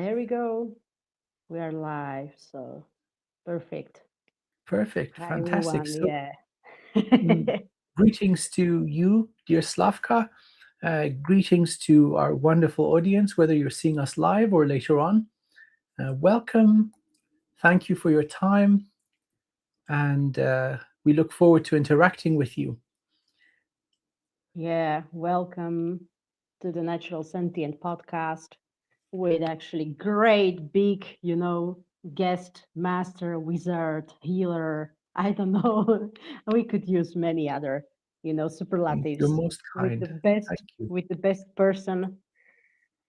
There we go. We are live, so perfect. Perfect. Hi Fantastic. everyone. So, Yeah. mm, greetings to you, dear Slavka. Greetings to our wonderful audience, whether you're seeing us live or later on. Welcome. Thank you for your time. And we look forward to interacting with you. Yeah, welcome to the Natural Sentient podcast with actually great big, guest master, wizard, healer. I don't know. We could use many other, You're superlatives most with the kind. best Thank you. with the best person,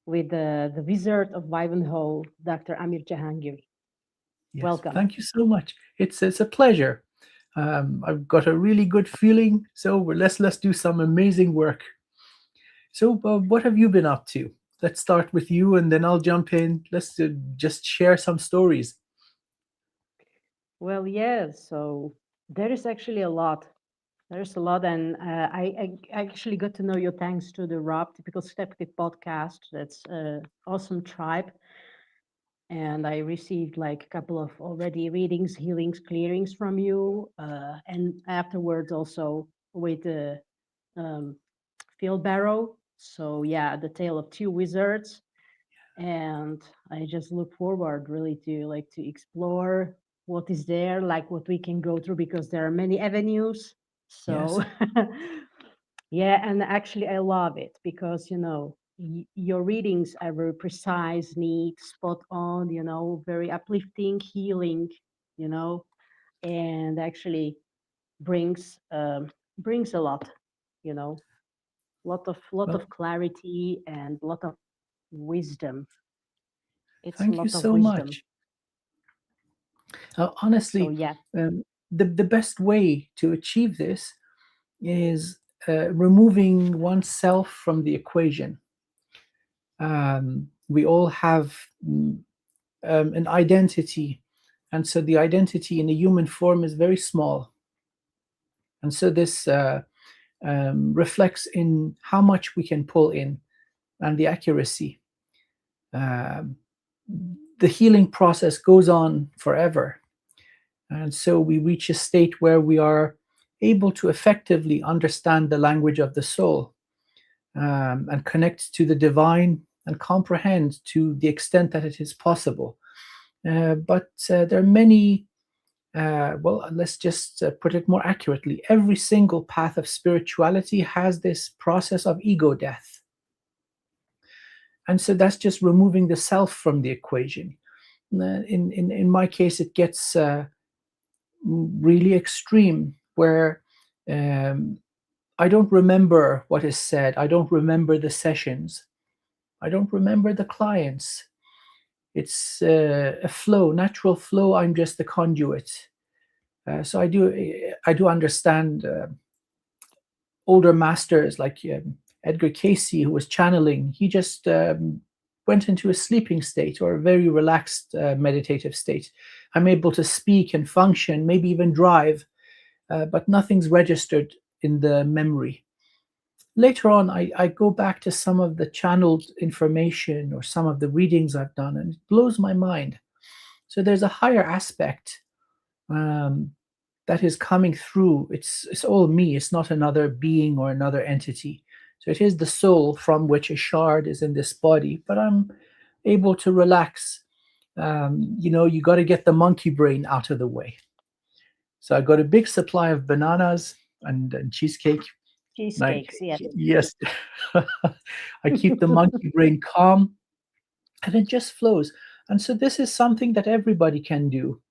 with the wizard of Wivenhoe, Dr. Amir Jahangiri. Yes. Welcome. Thank you so much. It's a pleasure. I've got a really good feeling. So let's do some amazing work. So, what have you been up to? Let's start with you, and then I'll jump in. Let's just share some stories. Well, yeah, so there is actually a lot. There's a lot, and I actually got to know you thanks to the Rob Typical Skeptic podcast. That's awesome tribe, and I received like a couple of already readings, healings, clearings from you, and afterwards also with the um, Field Barrow. So yeah, the tale of two wizards, and I just look forward really to explore what is there, like what we can go through, because there are many avenues. So Yes. yeah, and actually I love it because your readings are very precise, neat, spot on, very uplifting, healing, you know and actually brings a lot, you know lot Well, of clarity and lot of wisdom. It's a thank you lot of so wisdom. much. So Honestly, yeah. the best way to achieve this is removing oneself from the equation. We all have an identity, and so the identity in the human form is very small, and so this reflects in how much we can pull in and the accuracy. Um, the healing process goes on forever. And so we reach a state where we are able to effectively understand the language of the soul, and connect to the divine and comprehend to the extent that it is possible. But there are many, well, let's just put it more accurately. Every single path of spirituality has this process of ego death. And so that's just removing the self from the equation. In my case, it gets really extreme, where um, I don't remember what is said. I don't remember the sessions. I don't remember the clients. It's a flow, natural flow. I'm just the conduit. So I do understand older masters like Edgar Casey, who was channeling. He just went into a sleeping state or a very relaxed meditative state. I'm able to speak and function, maybe even drive, but nothing's registered in the memory. Later on, I go back to some of the channeled information or some of the readings I've done, and it blows my mind. So there's a higher aspect um, that is coming through. It's all me. It's not another being or another entity. So it is the soul from which a shard is in this body, but I'm able to relax. You got to get the monkey brain out of the way. So I got a big supply of bananas and cheesecake. Like, Cheesecakes, yes. yes, I keep the monkey brain calm, and it just flows. And so this is something that everybody can do.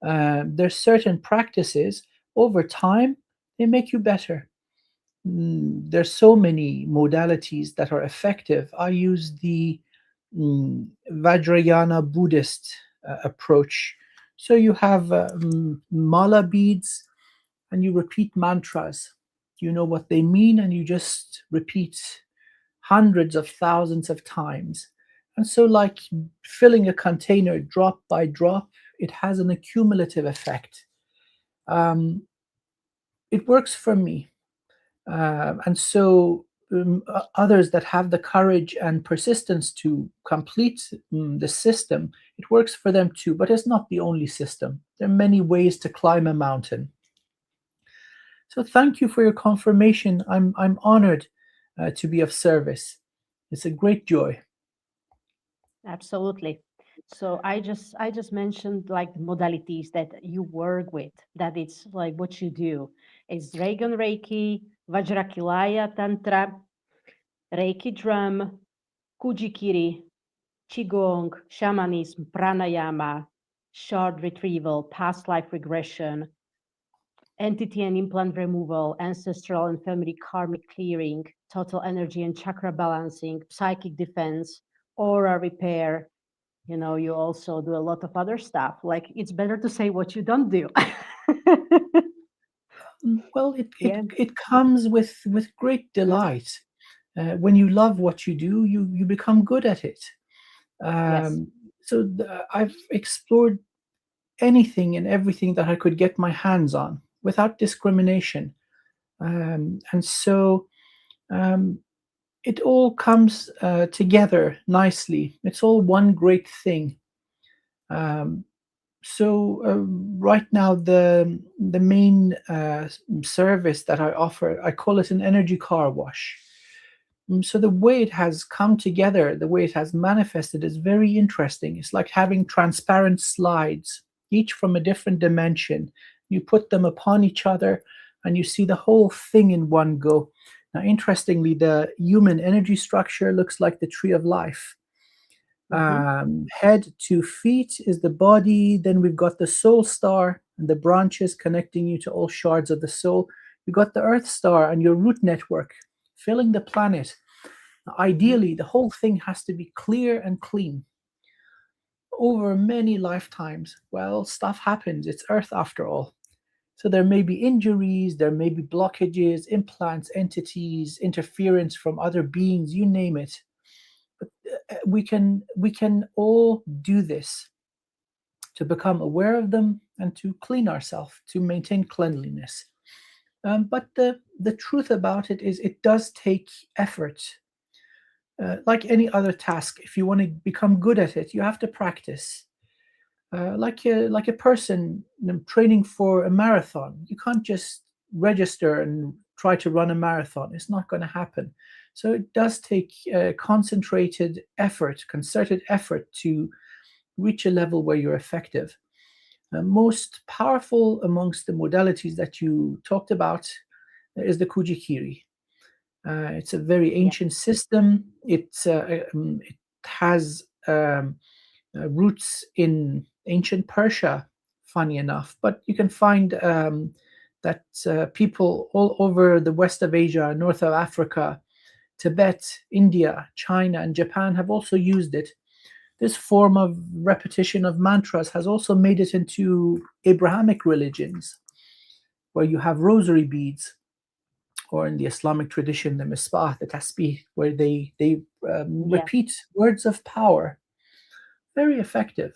There's certain practices over time, they make you better. There's so many modalities that are effective. I use the Vajrayana Buddhist approach. So you have mala beads, and you repeat mantras. You know what they mean, and you just repeat hundreds of thousands of times. And so, like filling a container drop by drop, it has an accumulative effect. Um, it works for me. And so others that have the courage and persistence to complete the system, it works for them too. But it's not the only system. There are many ways to climb a mountain. So thank you for your confirmation. I'm honored to be of service. It's a great joy. Absolutely. So I just mentioned like the modalities that you work with, that it's like what you do. It's Dragon Reiki, Vajra-Kilaya Tantra, Reiki Drum, Kuji-Kiri, Qigong, Shamanism, PranaYama, Shard Retrieval, Past Life Regression, Entity and Implant Removal, Ancestral and Family Karmic Clearing, Total Energy and Chakra Balancing, Psychic Defense, Aura Repair. You also do a lot of other stuff. Like, it's better to say what you don't do. Well, it, it, Yeah. it comes with great delight. When you love what you do, you become good at it. Yes. So I've explored anything and everything that I could get my hands on without discrimination. And so it all comes together nicely. It's all one great thing. Um, so right now, the main service that I offer, I call it an energy car wash. So the way it has come together, the way it has manifested is very interesting. It's like having transparent slides, each from a different dimension. You put them upon each other and you see the whole thing in one go. Now, interestingly, the human energy structure looks like the tree of life. Hmm. Head to feet is the body. Then we've got the soul star and the branches connecting you to all shards of the soul. You've got the earth star and your root network filling the planet. Ideally, the whole thing has to be clear and clean. Over many lifetimes, well, stuff happens. It's earth after all. So there may be injuries, there may be blockages, implants, entities, interference from other beings, you name it. But we can all do this to become aware of them and to clean ourselves, to maintain cleanliness. But the truth about it is it does take effort. Like any other task, if you want to become good at it, you have to practice. Like a person training for a marathon, you can't just register and try to run a marathon. It's not going to happen. So it does take concentrated effort, concerted effort to reach a level where you're effective. Most powerful amongst the modalities that you talked about is the Kuji-Kiri. It's a very Yeah. ancient system. It has roots in ancient Persia, funny enough, but you can find that people all over the west of Asia, north of Africa, Tibet, India, China, and Japan have also used it. This form of repetition of mantras has also made it into Abrahamic religions, where you have rosary beads, or in the Islamic tradition, the misbah, the tasbih, where they Yeah. repeat words of power. Very effective.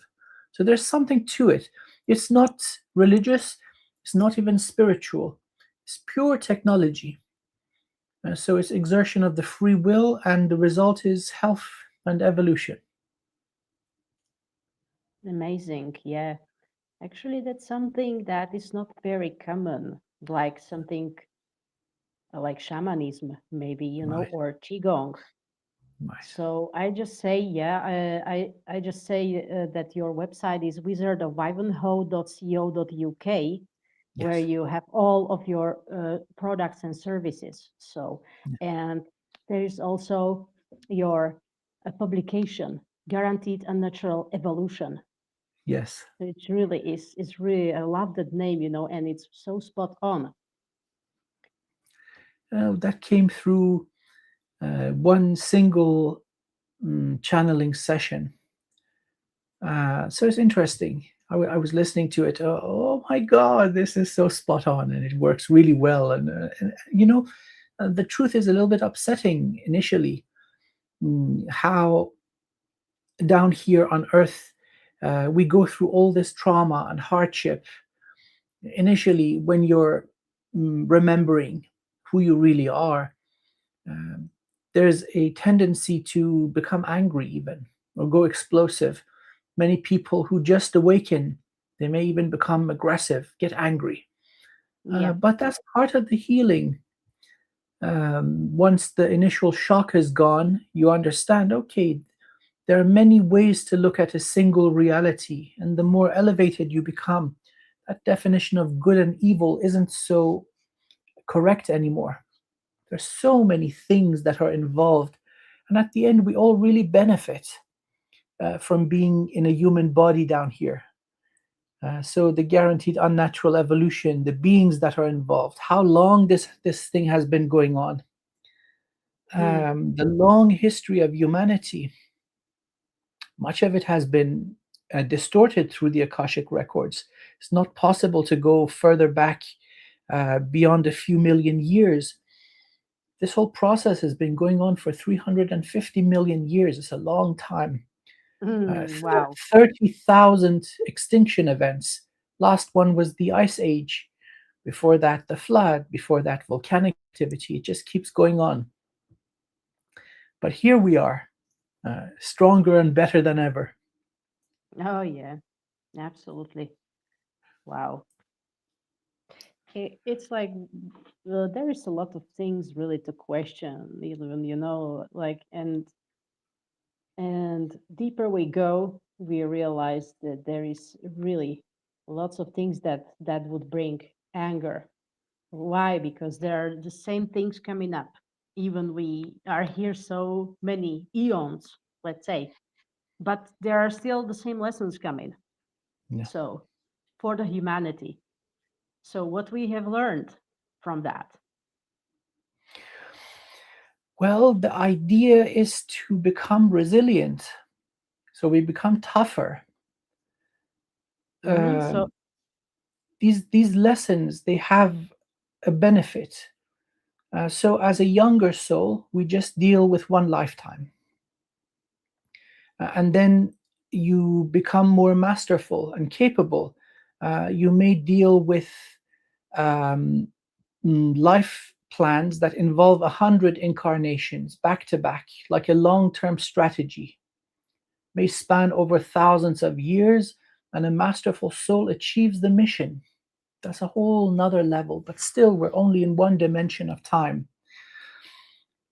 So there's something to it. It's not religious, it's not even spiritual, it's pure technology. So it's exertion of the free will, and the result is health and evolution. Amazing. Yeah. Actually, that's something that is not very common, like something like shamanism, maybe, Right, or Qigong. right. So I just say, yeah, I just say that your website is wizardofwivenhoe.co.uk, where Yes. you have all of your products and services. So, Yeah. and there is also your publication, Guaranteed Unnatural Evolution. Yes. So it really is, it's really, I love that name, and it's so spot on. That came through one single channeling session. So it's interesting. I was listening to it. Oh my God, this is so spot on, and it works really well. And the truth is a little bit upsetting initially. How down here on Earth we go through all this trauma and hardship initially when you're remembering who you really are. there's a tendency to become angry even or go explosive. Many people who just awaken, they may even become aggressive, get angry. Yeah. But that's part of the healing. Once the initial shock is gone, you understand, okay, there are many ways to look at a single reality. And the more elevated you become, that definition of good and evil isn't so correct anymore. There's so many things that are involved. And at the end, we all really benefit from being in a human body down here. So the guaranteed unnatural evolution, the beings that are involved, how long this thing has been going on, the long history of humanity, much of it has been distorted through the Akashic records. It's not possible to go further back beyond a few million years. This whole process has been going on for 350 million years. It's a long time. Wow. 30,000 extinction events. Last one was the Ice Age. Before that, the flood. Before that, volcanic activity. It just keeps going on. But here we are, stronger and better than ever. Oh, yeah. Absolutely. Wow. It's like there is a lot of things really to question, even, like, and deeper we go, we realize that there is really lots of things that would bring anger. Why? Because there are the same things coming up. Even we are here so many eons, let's say, but there are still the same lessons coming. Yeah. So for the humanity. So what we have learned from that. Well, the idea is to become resilient. So we become tougher. So These lessons, they have a benefit. So as a younger soul, we just deal with one lifetime. And then you become more masterful and capable. You may deal with um, life plans that involve 100 incarnations back to back, like a long-term strategy, may span over thousands of years, and a masterful soul achieves the mission. That's a whole nother level, but still we're only in one dimension of time.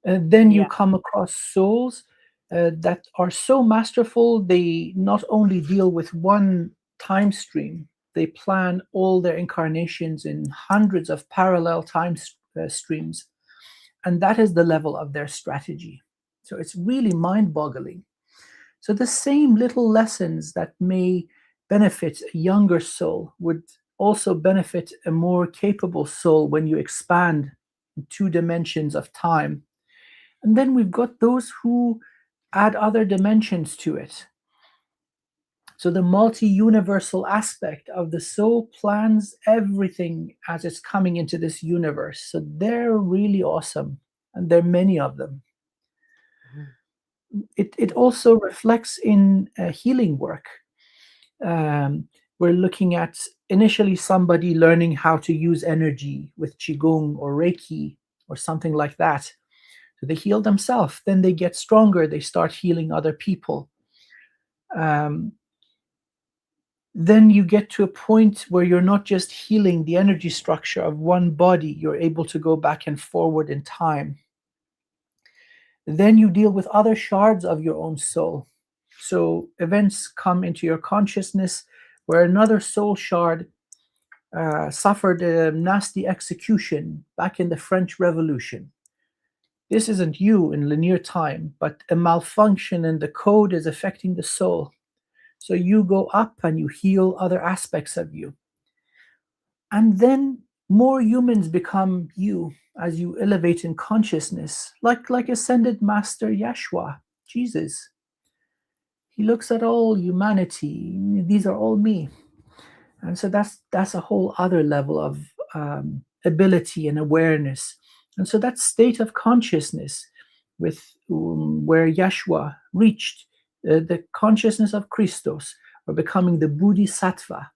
Then you yeah, come across souls that are so masterful, they not only deal with one time stream, they plan all their incarnations in hundreds of parallel time streams. And that is the level of their strategy. So it's really mind boggling. So the same little lessons that may benefit a younger soul would also benefit a more capable soul when you expand two dimensions of time. And then we've got those who add other dimensions to it. So the multi-universal aspect of the soul plans everything as it's coming into this universe. So they're really awesome, and there are many of them. It also reflects in healing work. We're looking at initially somebody learning how to use energy with Qigong or Reiki or something like that. So they heal themselves, then they get stronger, they start healing other people. Then you get to a point where you're not just healing the energy structure of one body, you're able to go back and forward in time. Then you deal with other shards of your own soul. So events come into your consciousness where another soul shard suffered a nasty execution back in the French Revolution. This isn't you in linear time, but a malfunction in the code is affecting the soul. So you go up and you heal other aspects of you. And then more humans become you as you elevate in consciousness, like ascended Master Yeshua, Jesus. He looks at all humanity. These are all me. And so that's a whole other level of ability and awareness. And so that state of consciousness with where Yeshua reached the consciousness of Christos, or becoming the Bodhisattva,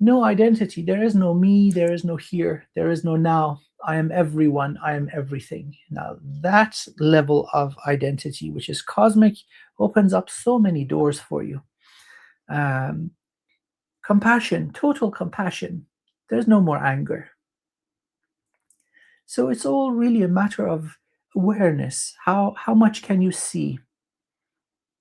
No identity. There is no me, there is no here, there is no now. I am everyone, I am everything. Now, that level of identity, which is cosmic, opens up so many doors for you. Um, Compassion, total compassion. There's no more anger. So it's all really a matter of awareness. How much can you see?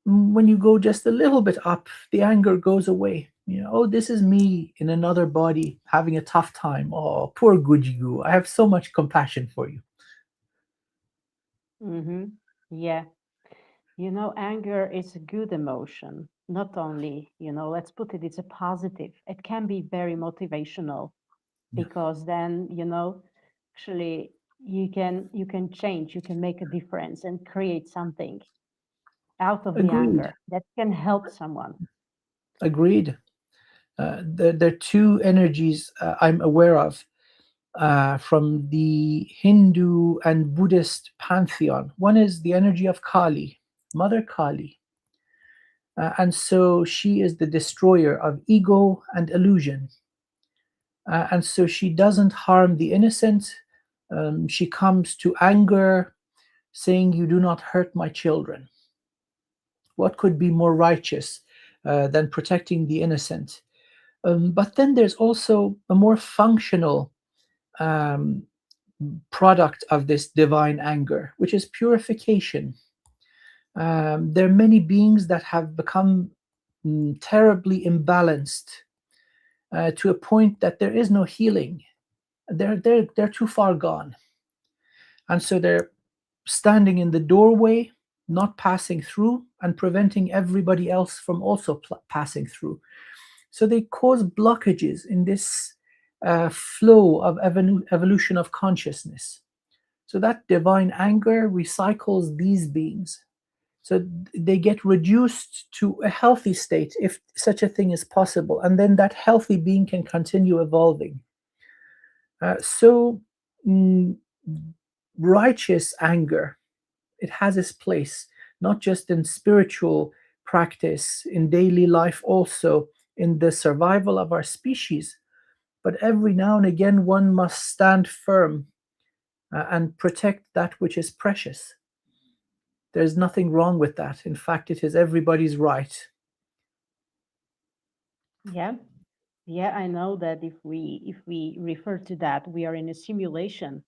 When you go just a little bit up, the anger goes away. You know, oh, this is me in another body having a tough time. Oh, poor Gujigu. I have so much compassion for you. Mm-hmm. Yeah. Anger is a good emotion. Not only, let's put it, it's a positive. It can be very motivational Yeah. because then, actually you can change, you can make a difference and create something out of the Agreed. anger that can help someone. Agreed. There are two energies I'm aware of from the Hindu and Buddhist pantheon. One is the energy of Kali, Mother Kali. And so she is the destroyer of ego and illusion. And so she doesn't harm the innocent. She comes to anger, saying, "You do not hurt my children." What could be more righteous than protecting the innocent? But then there's also a more functional um, product of this divine anger, which is purification. There are many beings that have become terribly imbalanced to a point that there is no healing. They're too far gone, and so they're standing in the doorway, not passing through, and preventing everybody else from also passing through. So they cause blockages in this flow of evolution of consciousness. So that divine anger recycles these beings. So they get reduced to a healthy state, if such a thing is possible. And then that healthy being can continue evolving. So mm, righteous anger, it has its place, not just in spiritual practice, in daily life, also in the survival of our species. But every now and again, one must stand firm and protect that which is precious. There's nothing wrong with that. In fact, it is everybody's right. Yeah. Yeah, I know that if we refer to that, we are in a simulation.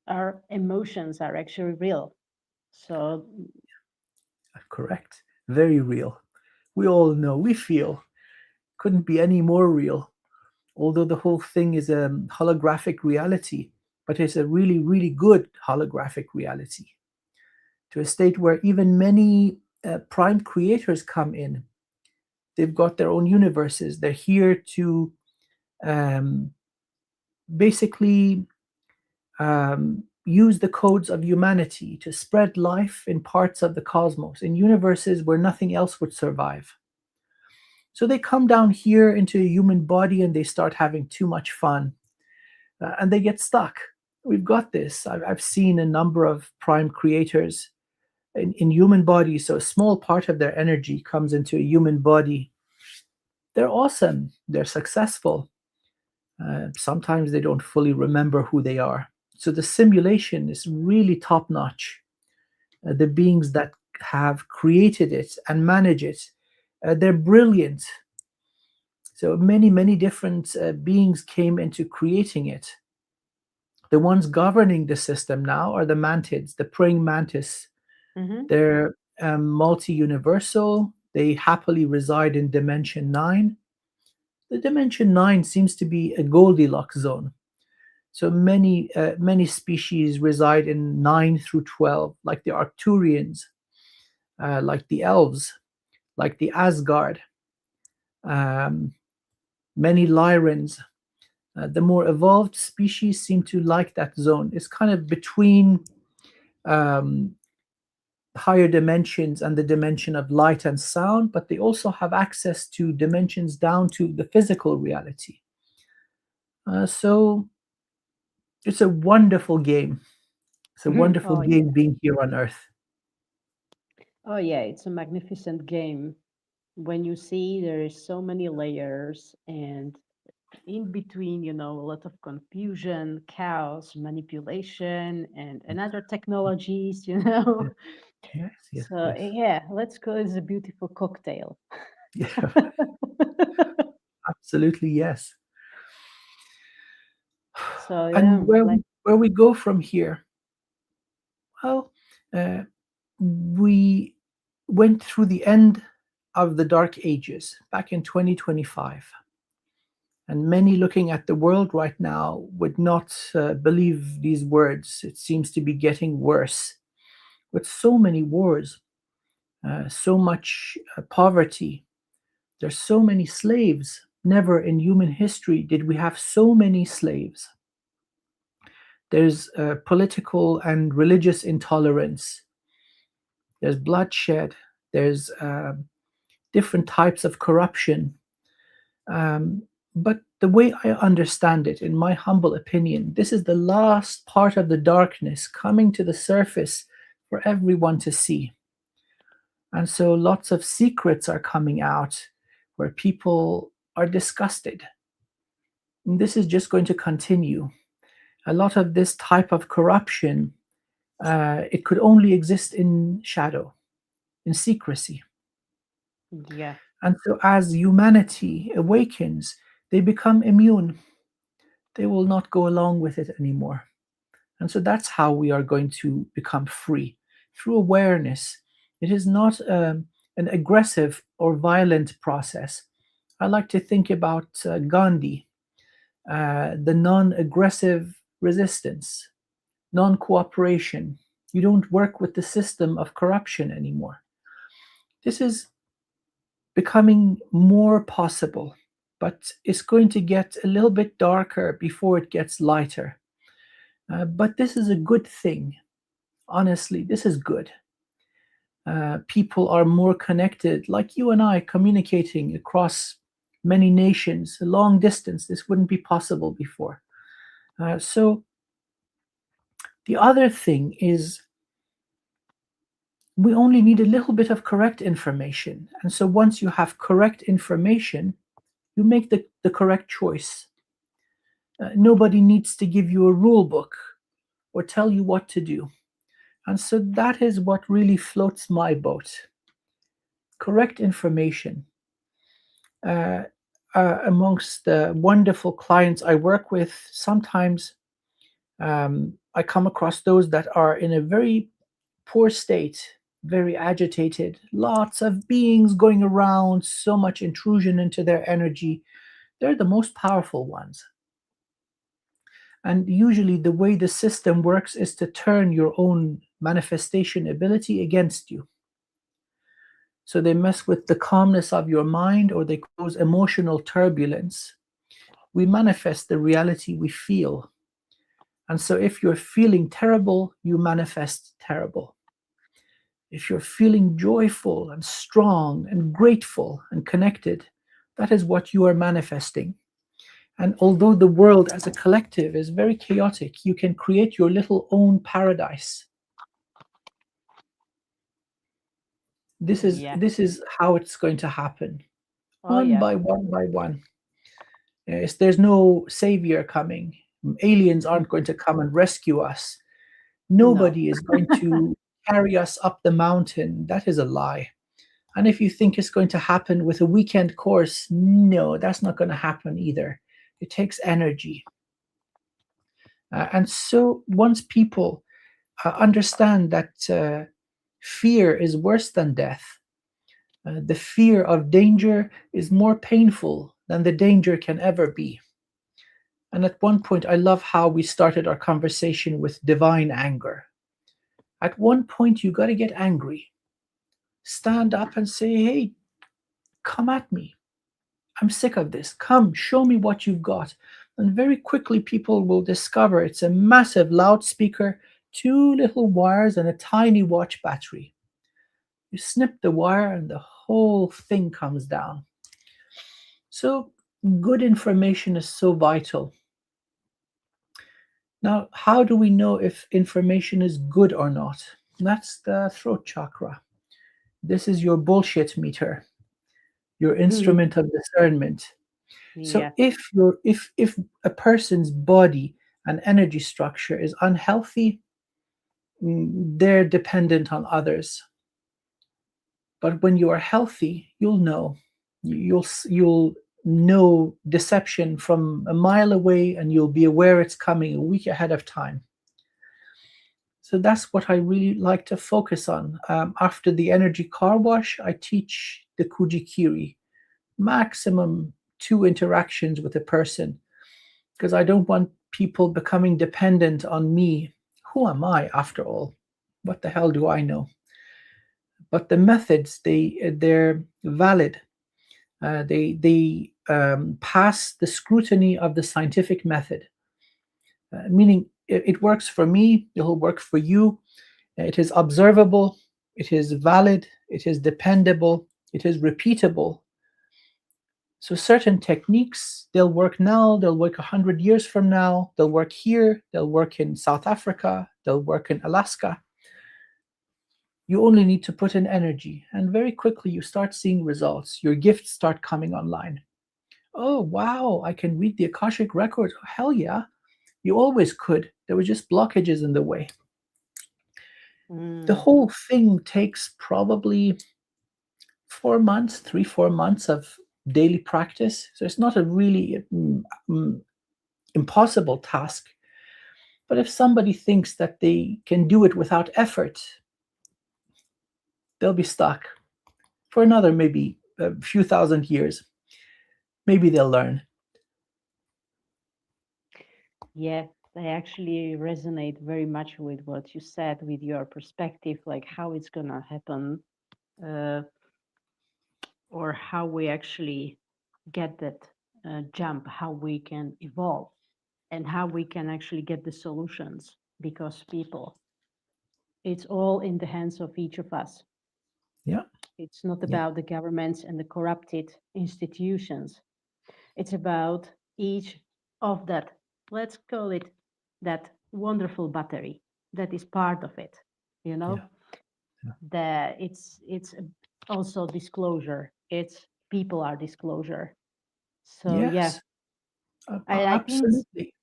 Our emotions are actually real. So Correct. Very real. We all know, we feel. Couldn't be any more real. Although the whole thing is a holographic reality, but it's a really, really good holographic reality, to a state where even many prime creators come in. They've got their own universes. They're here to um, basically use the codes of humanity to spread life in parts of the cosmos, in universes where nothing else would survive. So they come down here into a human body and they start having too much fun and they get stuck. We've got this. I've seen a number of prime creators in human bodies. So a small part of their energy comes into a human body. They're awesome. They're successful. Sometimes they don't fully remember who they are. So the simulation is really top notch. The beings that have created it and manage it, they're brilliant. So many, many different beings came into creating it. The ones governing the system now are the mantids, the praying mantis. mhm. They're multi-universal. They happily reside in Dimension 9. The Dimension 9 seems to be a Goldilocks zone. So many species reside in 9 through 12, like the Arcturians, like the elves, like the Asgard, um, many Lyrans. The more evolved species seem to like that zone. It's kind of between um, higher dimensions and the dimension of light and sound, but they also have access to dimensions down to the physical reality. So it's a wonderful game. It's a wonderful Oh yeah. game being here on Earth. Oh yeah, it's a magnificent game. when you see there is so many layers, and in between, a lot of confusion, chaos, manipulation, and other technologies, Yeah. Yes, yes, So yes. yeah, let's call it a beautiful cocktail. Yeah, absolutely, yes. So And yeah, where like we go from here, well, uh, we went through the end of the Dark Ages back in 2025. And many looking at the world right now would not believe these words. It seems to be getting worse with so many wars, so much poverty. There's so many slaves. Never in human history did we have so many slaves. There's political and religious intolerance. There's bloodshed. There's different types of corruption. Um, but the way I understand it, in my humble opinion, this is the last part of the darkness coming to the surface for everyone to see. And so lots of secrets are coming out where people are disgusted. And this is just going to continue. A lot of this type of corruption, it could only exist in shadow, in secrecy. yeah, And so as humanity awakens, they become immune. They will not go along with it anymore. And so that's how we are going to become free through awareness. It is not an aggressive or violent process. I like to think about Gandhi, the non aggressive resistance, non cooperation. You don't work with the system of corruption anymore. This is becoming more possible, but it's going to get a little bit darker before it gets lighter. But this is a good thing. Honestly, this is good. People are more connected, like you and I, communicating across many nations, a long distance. This wouldn't be possible before. So the other thing is we only need a little bit of correct information. And so once you have correct information, you make the correct choice. Nobody needs to give you a rule book or tell you what to do. And so that is what really floats my boat. Correct information. Uh, Amongst the wonderful clients I work with, sometimes I come across those that are in a very poor state, very agitated, lots of beings going around, so much intrusion into their energy. They're the most powerful ones. And usually, the way the system works is to turn your own manifestation ability against you. So they mess with the calmness of your mind or they cause emotional turbulence. We manifest the reality we feel. And so if you're feeling terrible, you manifest terrible. If you're feeling joyful and strong and grateful and connected, that is what you are manifesting. And although the world as a collective is very chaotic, you can create your little own paradise. yeah. This is how it's going to happen, Oh one yeah. by one by one. There's no savior coming. Aliens aren't going to come and rescue us. No. Nobody is going to carry us up the mountain. That is a lie. And if you think it's going to happen with a weekend course, no, that's not going to happen either. It takes energy. And so once people understand that fear is worse than death, the fear of danger is more painful than the danger can ever be. And at one point, I love how we started our conversation with divine anger. At one point, you got to get angry. Stand up and say, hey, come at me. I'm sick of this. Come, show me what you've got. And very quickly, people will discover it's a massive loudspeaker, two little wires, and a tiny watch battery. You snip the wire, and the whole thing comes down. So, good information is so vital. Now, how do we know if information is good or not? That's the throat chakra. This is your bullshit meter. your instrument of discernment. So Yeah. if a person's body and energy structure is unhealthy, they're dependent on others. But when you are healthy, you'll know. You'll know deception from a mile away, and you'll be aware it's coming a week ahead of time. So that's what I really like to focus on. After the energy car wash, I teach the Kuji-Kiri, maximum 2 interactions with a person, because I don't want people becoming dependent on me. Who am I, after all? What the hell do I know? But the methods, they're valid. They pass the scrutiny of the scientific method, meaning it works for me, it'll work for you. It is observable, it is valid, it is dependable, it is repeatable. So certain techniques, they'll work now, they'll work 100 years from now, they'll work here, they'll work in South Africa, they'll work in Alaska. You only need to put in energy, and very quickly you start seeing results. Your gifts start coming online. Oh, wow, I can read the Akashic records. Oh, hell yeah. You always could. There were just blockages in the way. The whole thing takes probably 4 months, 3-4 months of daily practice. So it's not a really impossible task. But if somebody thinks that they can do it without effort, they'll be stuck for another maybe a few thousand years. Maybe they'll learn. Yeah, I actually resonate very much with what you said, with your perspective, like how it's gonna happen, or how we actually get that jump, how we can evolve, and how we can actually get the solutions. Because people, it's all in the hands of each of us. Yeah. It's not Yeah. about the governments and the corrupted institutions. It's about each of that, let's call it that wonderful battery that is part of it, you know. Yeah. It's also disclosure. It's people are disclosure. So yeah, Yes. I think Absolutely.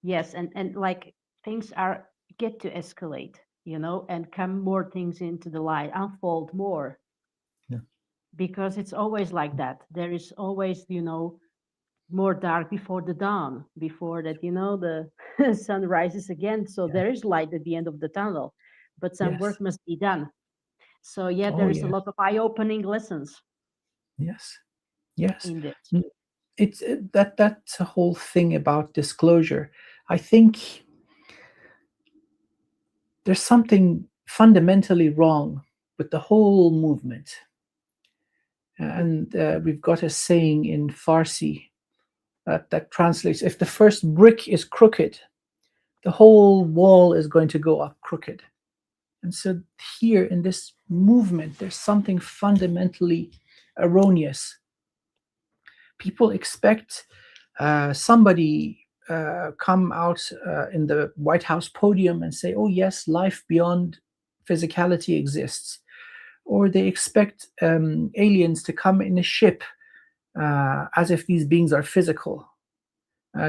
yes, and like things are get to escalate, you know, and come more things into the light, unfold more, Yeah. because it's always like that. There is always, you know, more dark before the dawn, before that, you know, the sun rises again. So there is light at the end of the tunnel, but some Yes. work must be done. So yeah, Oh, there is a yes. lot of eye-opening lessons Yes. Yes. in this. It's that's a whole thing about disclosure. I think there's something fundamentally wrong with the whole movement. And we've got a saying in Farsi that translates: if the first brick is crooked, the whole wall is going to go up crooked. And so here in this movement, there's something fundamentally erroneous. People expect somebody come out in the White House podium and say, oh yes, life beyond physicality exists. Or they expect aliens to come in a ship as if these beings are physical,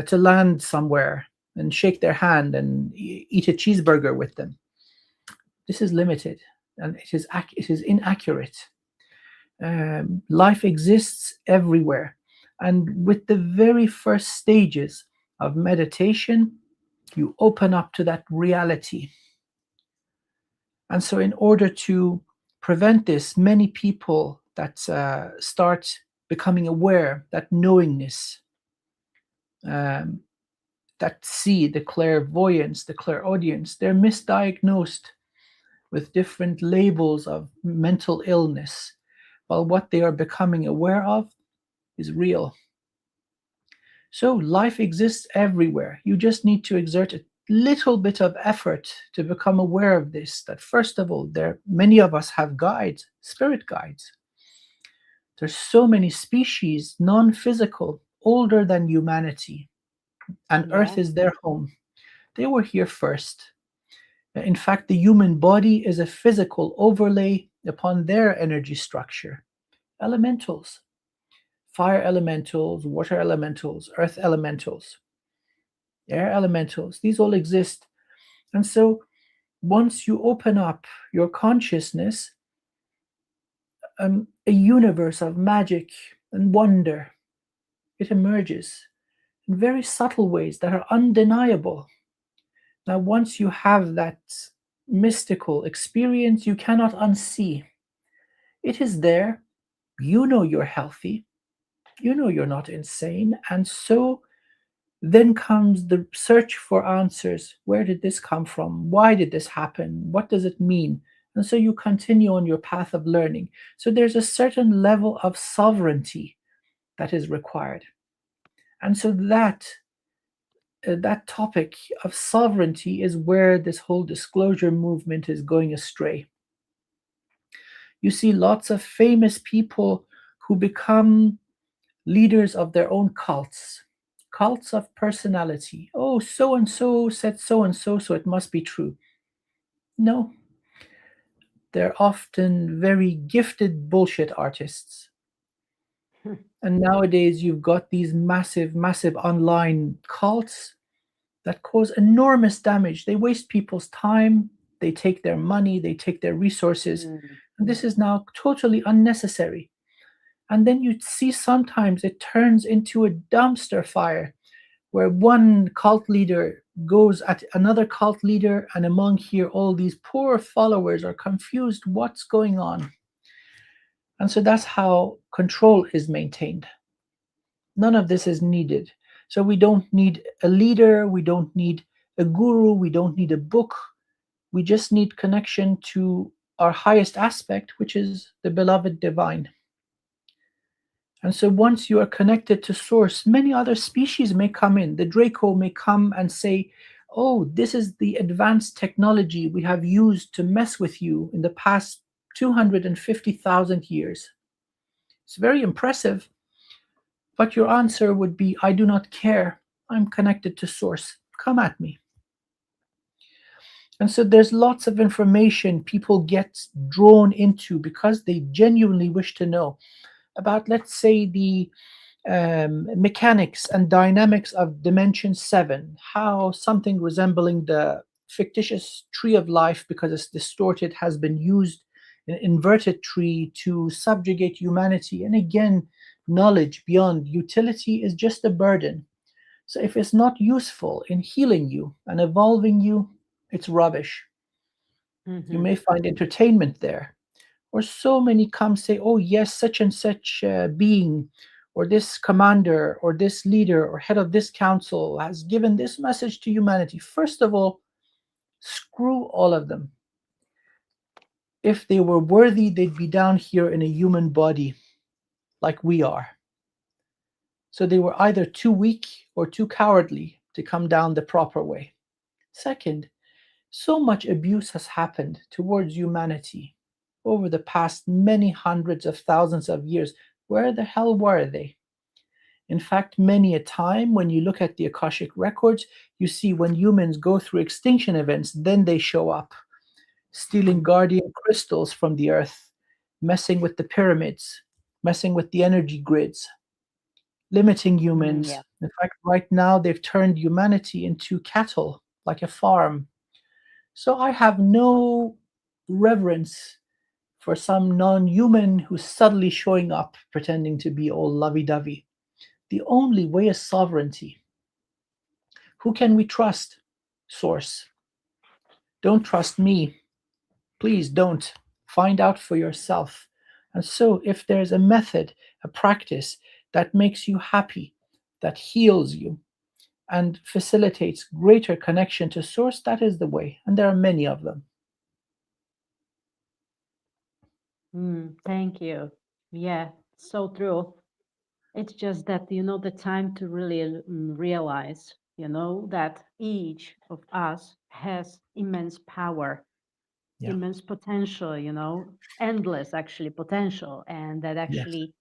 to land somewhere and shake their hand and eat a cheeseburger with them. This is limited, and it is inaccurate. Life exists everywhere. And with the very first stages of meditation, you open up to that reality. And so, in order to prevent this, many people that start becoming aware, that knowingness, that see the clairvoyance, the clairaudience, they're misdiagnosed with different labels of mental illness, while what they are becoming aware of is real. So life exists everywhere. You just need to exert a little bit of effort to become aware of this. That first of all, many of us have guides, spirit guides. There's so many species, non-physical, older than humanity, and Earth is their home. They were here first. In fact, the human body is a physical overlay upon their energy structure. Elementals, fire elementals, water elementals, earth elementals, air elementals, these all exist. And so once you open up your consciousness, a universe of magic and wonder, it emerges in very subtle ways that are undeniable. Now, once you have that mystical experience, you cannot unsee. It is there. You know you're healthy. You know you're not insane. And so then comes the search for answers. Where did this come from? Why did this happen? What does it mean? And so you continue on your path of learning. So there's a certain level of sovereignty that is required. And so that topic of sovereignty is where this whole disclosure movement is going astray. You see lots of famous people who become leaders of their own cults, cults of personality. Oh, so and so said so and so, so it must be true. No, they're often very gifted bullshit artists. And nowadays, you've got these massive, massive online cults that cause enormous damage. They waste people's time, they take their money, they take their resources. Mm. And this is now totally unnecessary. And then you see sometimes it turns into a dumpster fire where one cult leader goes at another cult leader, and among here, all these poor followers are confused what's going on. And so that's how control is maintained. None of this is needed. So we don't need a leader, we don't need a guru, we don't need a book. We just need connection to our highest aspect, which is the beloved divine. And so once you are connected to source, many other species may come in. The Draco may come and say, oh, this is the advanced technology we have used to mess with you in the past 250,000 years. It's very impressive. But your answer would be, I do not care. I'm connected to source. Come at me. And so there's lots of information people get drawn into because they genuinely wish to know about, let's say, the mechanics and dynamics of dimension 7, how something resembling the fictitious tree of life, because it's distorted, has been used, an inverted tree, to subjugate humanity. And again, knowledge beyond utility is just a burden. So if it's not useful in healing you and evolving you, it's rubbish. You may find entertainment there. Or so many come say, oh, yes, such and such being, or this commander, or this leader, or head of this council has given this message to humanity. First of all, screw all of them. If they were worthy, they'd be down here in a human body like we are. So they were either too weak or too cowardly to come down the proper way. Second, so much abuse has happened towards humanity over the past many hundreds of thousands of years. Where the hell were they? In fact, many a time when you look at the Akashic records, you see when humans go through extinction events, then they show up, stealing guardian crystals from the earth, messing with the pyramids, messing with the energy grids, limiting humans. Yeah. In fact, right now they've turned humanity into cattle, like a farm. So I have no reverence for some non-human who's suddenly showing up pretending to be all lovey-dovey. The only way is sovereignty. Who can we trust? Source. Don't trust me. Please don't. Find out for yourself. And so if there's a method, a practice that makes you happy, that heals you, and facilitates greater connection to source, that is the way. And there are many of them. Thank you. Yeah, so true. It's just that, the time to really realize, that each of us has immense power, Yeah. immense potential, endless actually potential, and that Yes. actually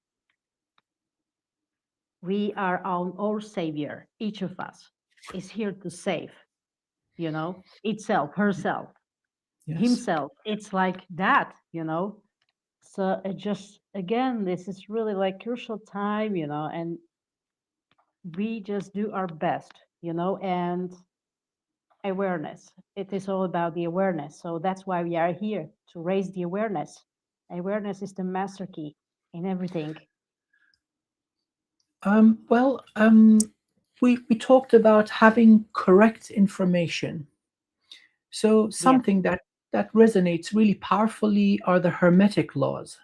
we are our savior. Each of us is here to save, itself, herself, Yes. himself. It's like that, So it just, again, this is really like crucial time, and we just do our best, and awareness. It is all about the awareness. So that's why we are here, to raise the awareness. Awareness is the master key in everything. Well, we talked about having correct information. So Yes. something that resonates really powerfully are the Hermetic laws.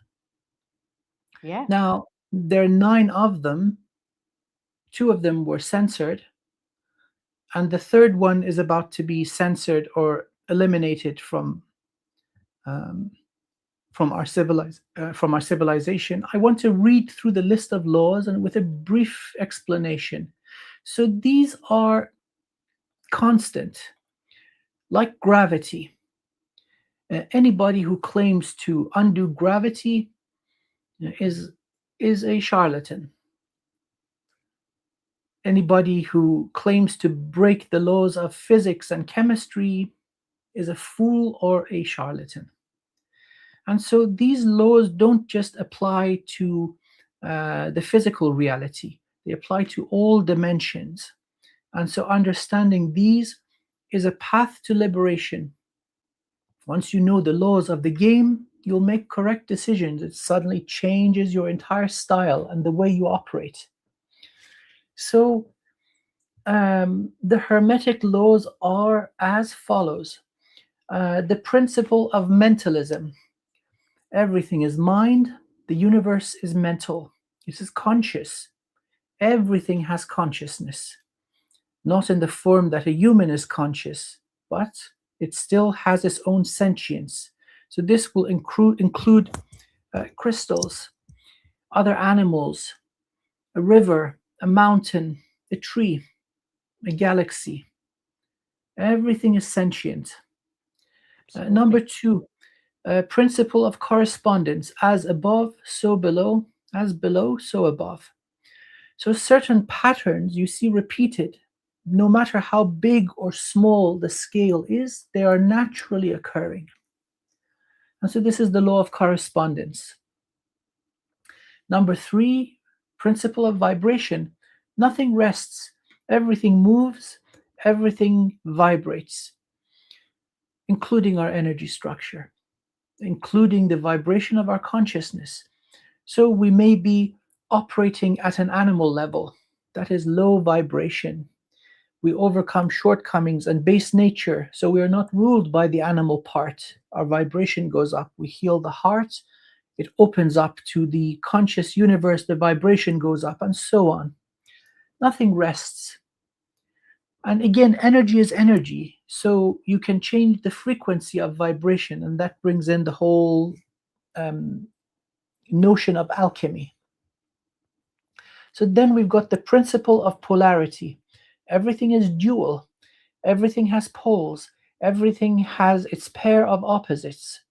Yeah. Now, there are 9 of them. 2 of them were censored, and the third one is about to be censored or eliminated um, from our civilization. I want to read through the list of laws and with a brief explanation. So these are constant, like gravity. Anybody who claims to undo gravity is is a charlatan. Anybody who claims to break the laws of physics and chemistry is a fool or a charlatan. And so these laws don't just apply to the physical reality, they apply to all dimensions. And so understanding these is a path to liberation. Once you know the laws of the game, you'll make correct decisions. It suddenly changes your entire style and the way you operate. So, the Hermetic laws are as follows. The principle of mentalism: everything is mind, the universe is mental, it is conscious. Everything has consciousness, not in the form that a human is conscious, but it still has its own sentience. So, this will include crystals, other animals, a river, a mountain, a tree, a galaxy. Everything is sentient. Number Absolutely. 2, principle of correspondence: as above, so below, as below, so above. So certain patterns you see repeated, no matter how big or small the scale is, they are naturally occurring. And so this is the law of correspondence. Number 3, principle of vibration: nothing rests, everything moves, everything vibrates, including our energy structure, including the vibration of our consciousness. So we may be operating at an animal level, that is low vibration. We overcome shortcomings and base nature, so we are not ruled by the animal part. Our vibration goes up. We heal the heart, it opens up to the conscious universe, the vibration goes up, and so on. Nothing rests. And again, energy is energy. So you can change the frequency of vibration, and that brings in the whole um, notion of alchemy. So then we've got the principle of polarity. Everything is dual, everything has poles, everything has its pair of opposites.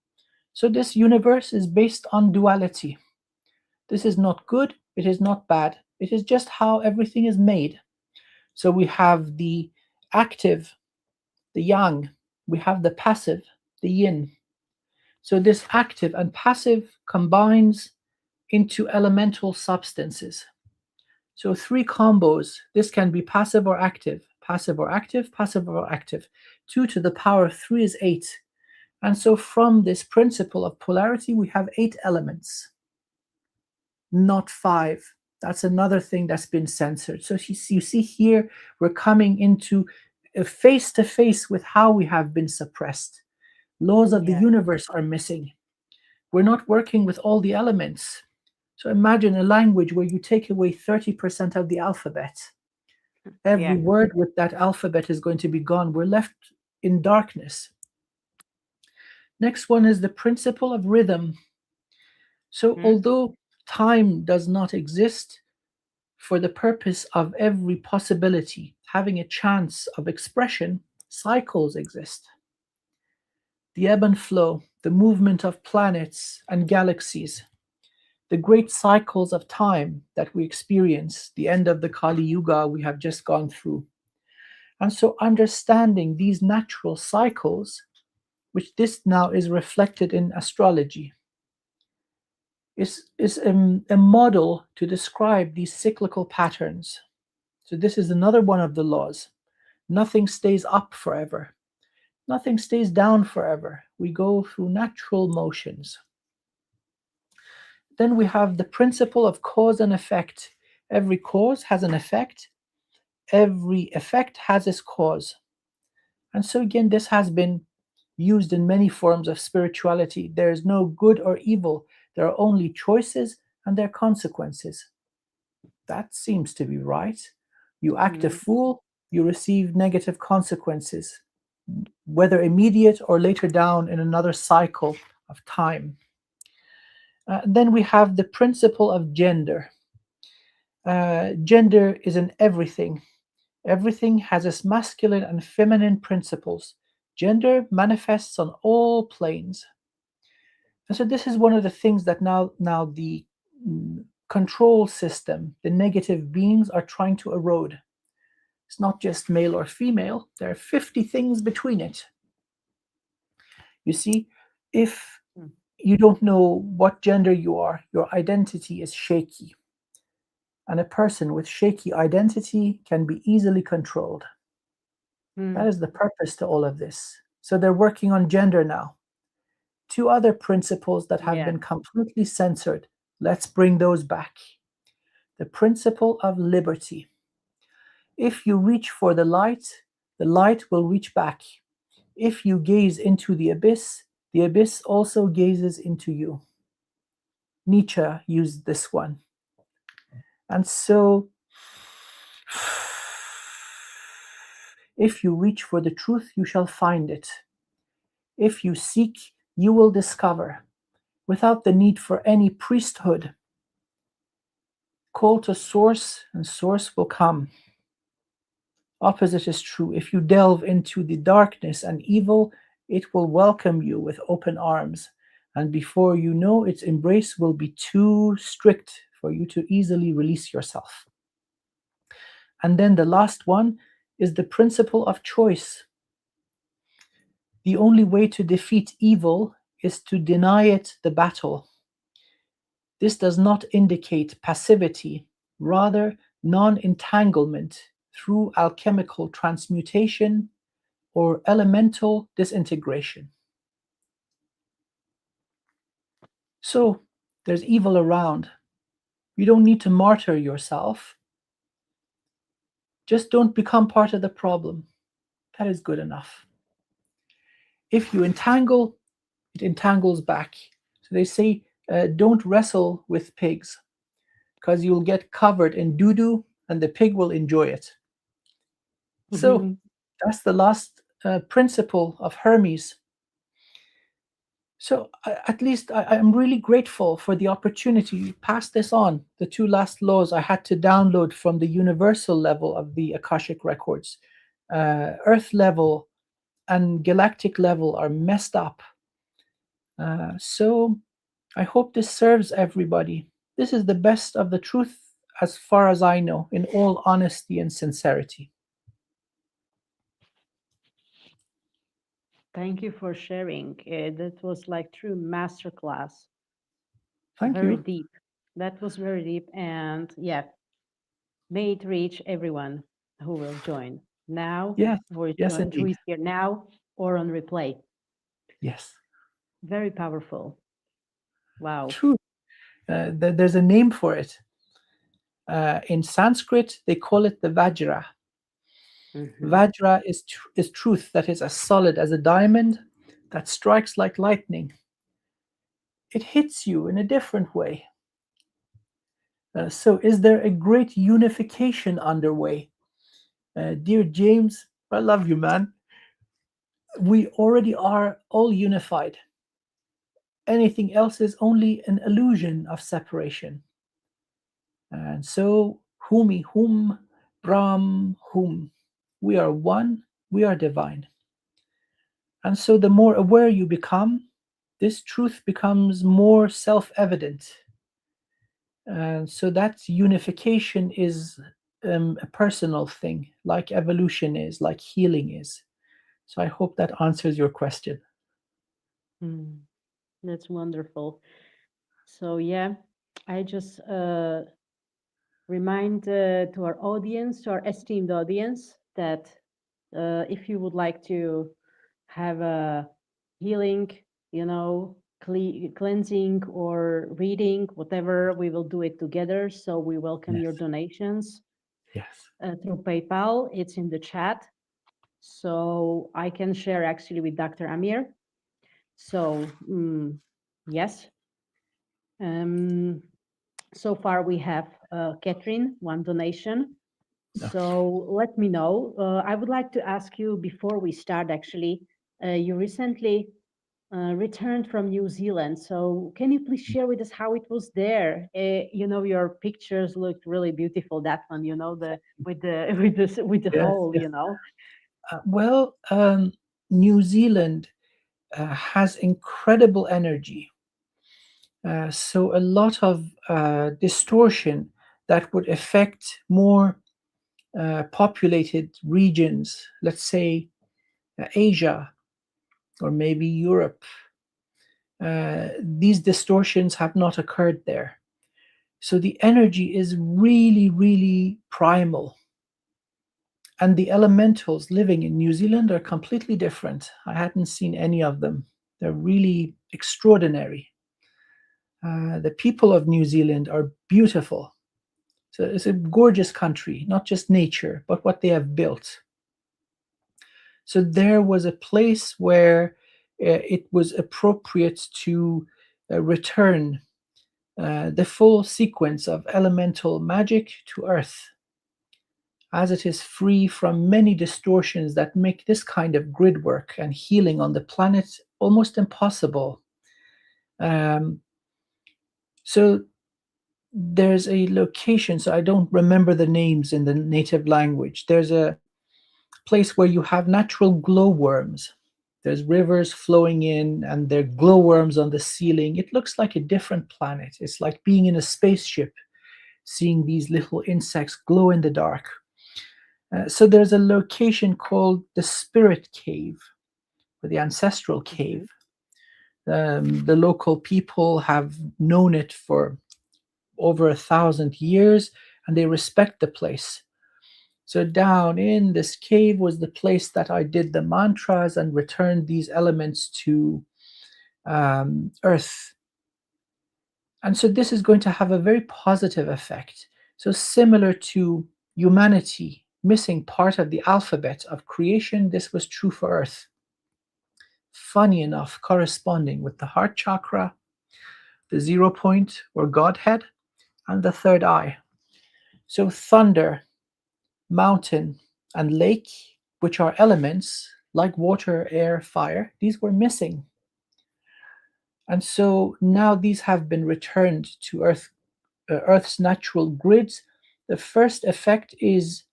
So this universe is based on duality. This is not good, it is not bad, it is just how everything is made. So we have the active, the yang, we have the passive, the yin. So this active and passive combines into elemental substances. So 3 combos. This can be passive or active, passive or active, passive or active. 2 to the power of 3 is 8. And so from this principle of polarity, we have 8 elements, not 5. That's another thing that's been censored. So you see here, we're coming into a face to face with how we have been suppressed. Laws of the Yeah. universe are missing. We're not working with all the elements. So imagine a language where you take away 30% of the alphabet. Every Yeah. word with that alphabet is going to be gone. We're left in darkness. Next one is the principle of rhythm. So, Hmm? although time does not exist, for the purpose of every possibility having a chance of expression, cycles exist. The ebb and flow, the movement of planets and galaxies, the great cycles of time that we experience, the end of the Kali Yuga we have just gone through. And so, understanding these natural cycles, which this now is reflected in astrology, is a model to describe these cyclical patterns. So this is another one of the laws. Nothing stays up forever. Nothing stays down forever. We go through natural motions. Then we have the principle of cause and effect. Every cause has an effect. Every effect has its cause. And so again, this has been used in many forms of spirituality. There is no good or evil. There are only choices and their consequences. That seems to be right. You act a fool, you receive negative consequences, whether immediate or later down in another cycle of time. Then we have the principle of gender. Gender is in everything. Everything has its masculine and feminine principles. Gender manifests on all planes. And so this is one of the things that now the control system, the negative beings, are trying to erode. It's not just male or female. There are 50 things between it. You see, if you don't know what gender you are, your identity is shaky. And a person with shaky identity can be easily controlled. That is the purpose to all of this. So they're working on gender now. Two other principles that have been completely censored. Let's bring those back. The principle of liberty. If you reach for the light will reach back. If you gaze into the abyss also gazes into you. Nietzsche used this one. And so, if you reach for the truth, you shall find it. If you seek, you will discover, without the need for any priesthood. Call to source, and source will come. Opposite is true. If you delve into the darkness and evil, it will welcome you with open arms. And before you know, its embrace will be too strict for you to easily release yourself. And then the last one is the principle of choice. The only way to defeat evil is to deny it the battle. This does not indicate passivity, rather non-entanglement through alchemical transmutation or elemental disintegration. So there's evil around. You don't need to martyr yourself. Just don't become part of the problem. That is good enough. If you entangle, it entangles back. So they say, don't wrestle with pigs, because you'll get covered in doo-doo and the pig will enjoy it. So that's the last principle of Hermes. So at least I'm really grateful for the opportunity to pass this on. The two last laws I had to download from the universal level of the Akashic records. Earth level and galactic level are messed up. So I hope this serves everybody. This is the best of the truth as far as I know, in all honesty and sincerity. Thank you for sharing. That was like true masterclass. Thank Very you. deep. That was very deep. And may it reach everyone who will join now, Yes, who yes, who indeed. is here now or on replay. Yes. Very powerful. Wow. True. There's a name for it. In Sanskrit, they call it the Vajra. Vajra is truth that is as solid as a diamond, that strikes like lightning. It hits you in a different way. So is there a great unification underway? Dear James, I love you, man. We already are all unified. Anything else is only an illusion of separation. And so, humi hum, Brahm hum. We are one, we are divine. And so the more aware you become, this truth becomes more self-evident. And so that unification is a personal thing, like evolution is, like healing is. So I hope that answers your question. That's wonderful. So yeah, I just remind to our audience, to our esteemed audience, that if you would like to have a healing, cleansing or reading, whatever, we will do it together. So we welcome your donations Yes. through PayPal. It's in the chat. So I can share actually with Dr. Amir. So yes. So far we have Catherine, one donation. So let me know. I would like to ask you before we start, actually, you recently returned from New Zealand. So can you please share with us how it was there? Your pictures looked really beautiful. That one, with the with the Yes. hole, Yes. Well, New Zealand has incredible energy. So a lot of distortion that would affect more populated regions, let's say Asia or maybe Europe, these distortions have not occurred there. So the energy is really, really primal. And the elementals living in New Zealand are completely different. I hadn't seen any of them. They're really extraordinary. The people of New Zealand are beautiful. So it's a gorgeous country, not just nature, but what they have built. So there was a place where it was appropriate to return the full sequence of elemental magic to Earth, as it is free from many distortions that make this kind of grid work and healing on the planet almost impossible. So there's a location, so I don't remember the names in the native language. There's a place where you have natural glowworms. There's rivers flowing in, and there are glowworms on the ceiling. It looks like a different planet. It's like being in a spaceship, seeing these little insects glow in the dark. So there's a location called the Spirit Cave, or the Ancestral Cave. The local people have known it for over 1,000 years, and they respect the place. So down in this cave was the place that I did the mantras and returned these elements to Earth. And so this is going to have a very positive effect. So similar to humanity missing part of the alphabet of creation, this was true for Earth. Funny enough, corresponding with the heart chakra, the 0 point or Godhead, and the third eye. So thunder, mountain, and lake, which are elements like water, air, fire, these were missing. And so now these have been returned to Earth's natural grids. The first effect is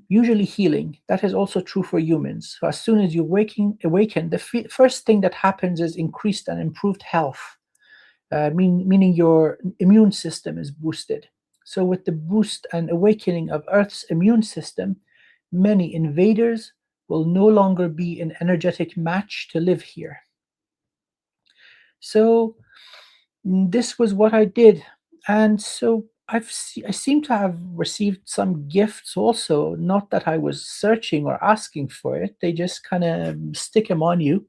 usually healing. That is also true for humans. So as soon as you awaken, the first thing that happens is increased and improved health, meaning your immune system is boosted. So with the boost and awakening of Earth's immune system, many invaders will no longer be an energetic match to live here. So this was what I did. And so I seem to have received some gifts also, not that I was searching or asking for it. They just kind of stick them on you.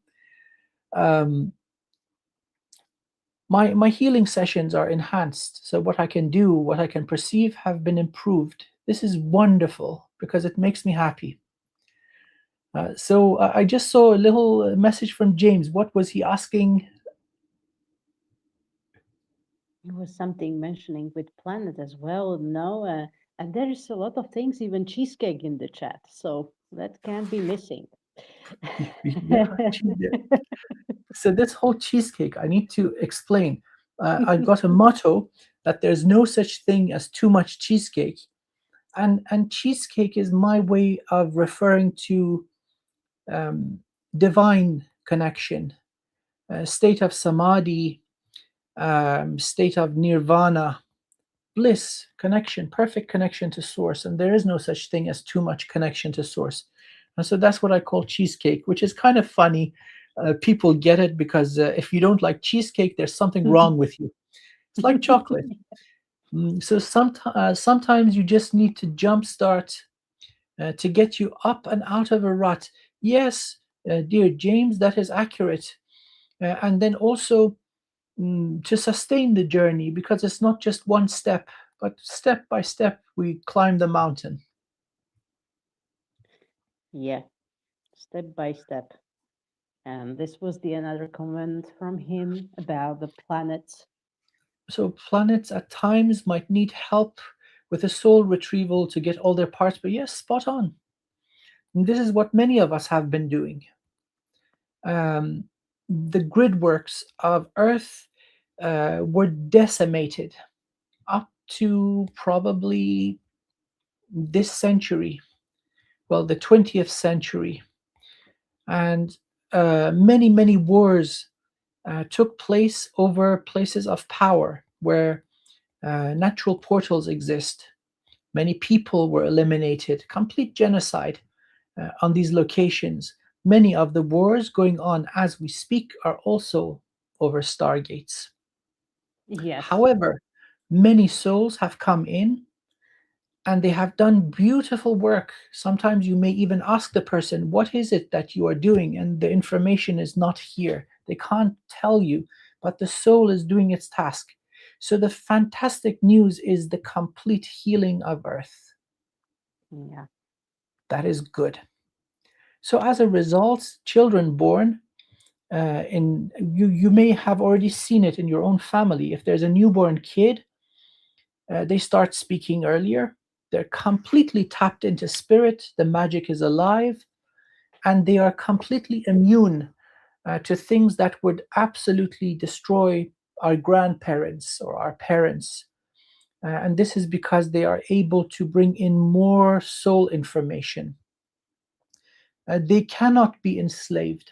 My healing sessions are enhanced. So what I can do, what I can perceive have been improved. This is wonderful because it makes me happy. So I just saw a little message from James. What was he asking? It was something mentioning with planet as well, no? And there is a lot of things, even cheesecake in the chat. So that can't be missing. Yeah, so this whole cheesecake, I need to explain. I've got a motto that there's no such thing as too much cheesecake. And cheesecake is my way of referring to divine connection, state of samadhi, state of nirvana, bliss, connection, perfect connection to source. And there is no such thing as too much connection to source. And so that's what I call cheesecake, which is kind of funny. people get it, because if you don't like cheesecake, there's something wrong with you. It's like chocolate. So sometimes you just need to jumpstart to get you up and out of a rut. Yes, dear James, that is accurate. And then also to sustain the journey, because it's not just one step, but step by step we climb the mountain. Yeah, step by step. And this was the another comment from him about the planets. So planets at times might need help with a soul retrieval to get all their parts, but yes, spot on. And this is what many of us have been doing. The grid works of Earth were decimated up to probably this century, well, the 20th century. And many, many wars took place over places of power where natural portals exist. Many people were eliminated, complete genocide on these locations. Many of the wars going on as we speak are also over stargates. Yes. However, many souls have come in and they have done beautiful work. Sometimes you may even ask the person, what is it that you are doing? And the information is not here. They can't tell you, but the soul is doing its task. So the fantastic news is the complete healing of Earth. Yeah. That is good. So as a result, children born in you may have already seen it in your own family. If there's a newborn kid, they start speaking earlier. They're completely tapped into spirit. The magic is alive, and they are completely immune to things that would absolutely destroy our grandparents or our parents. And this is because they are able to bring in more soul information. They cannot be enslaved.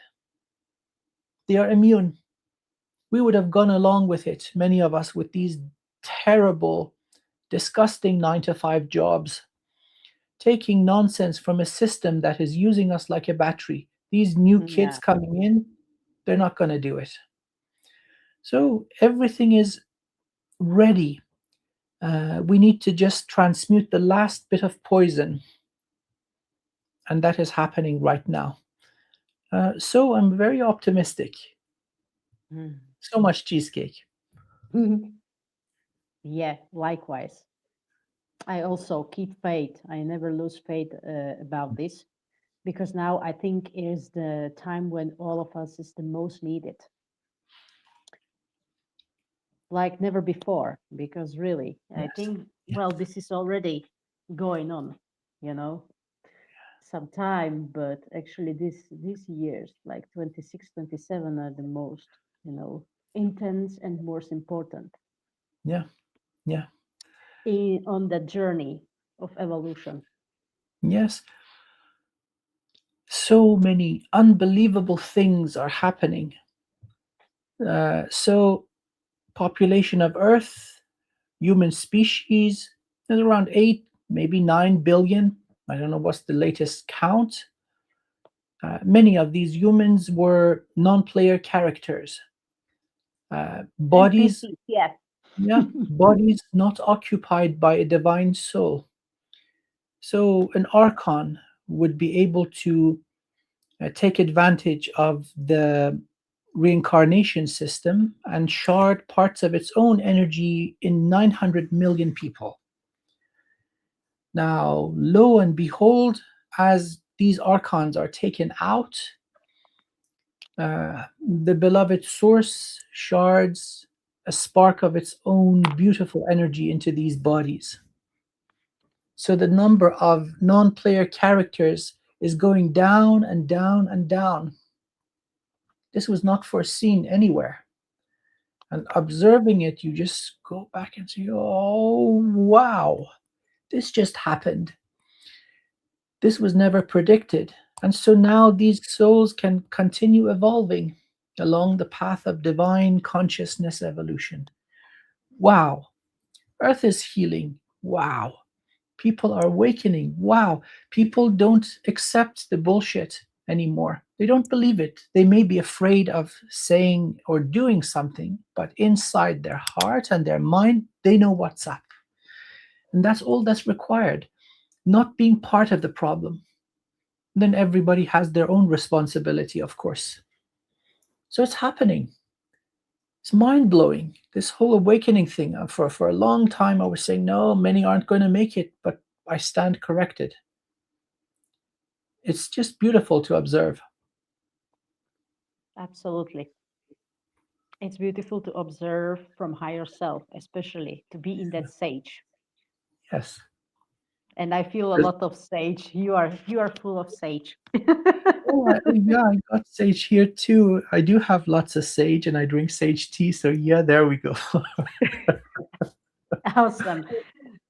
They are immune. We would have gone along with it, many of us, with these terrible, disgusting 9 to 5 jobs, taking nonsense from a system that is using us like a battery. These new kids Yeah. coming in, they're not going to do it. So everything is ready. We need to just transmute the last bit of poison, and that is happening right now. So I'm very optimistic. So much cheesecake. Yeah, likewise. I also keep faith. I never lose faith about this, because now I think is the time when all of us is the most needed, like never before. Because really, I Yes. think, Yeah. well, this is already going on, you know, some time, but actually these years, like 26, 27, are the most, you know, intense and most important Yeah. Yeah. on the journey of evolution. Yes. So many unbelievable things are happening. So population of Earth, human species, is around 8, maybe 9 billion. I don't know what's the latest count. Many of these humans were non-player characters. Bodies, NPC, yes. yeah, bodies not occupied by a divine soul. So an archon would be able to take advantage of the reincarnation system and shard parts of its own energy in 900 million people. Now, lo and behold, as these archons are taken out, the beloved source shards a spark of its own beautiful energy into these bodies. So the number of non player characters is going down and down and down. This was not foreseen anywhere. And observing it, you just go back and say, oh, wow, this just happened. This was never predicted. And so now these souls can continue evolving along the path of divine consciousness evolution. Wow. Earth is healing. Wow. People are awakening. Wow. People don't accept the bullshit anymore. They don't believe it. They may be afraid of saying or doing something, but inside their heart and their mind, they know what's up. And that's all that's required. Not being part of the problem. Then everybody has their own responsibility, of course. So it's happening. It's mind-blowing, this whole awakening thing. For a long time, I was saying, no, many aren't going to make it, but I stand corrected. It's just beautiful to observe. Absolutely. It's beautiful to observe from higher self, especially to be in that sage. Yes. And I feel a lot of sage. You are full of sage. Yeah, I got sage here too. I do have lots of sage and I drink sage tea. So yeah, there we go. Awesome.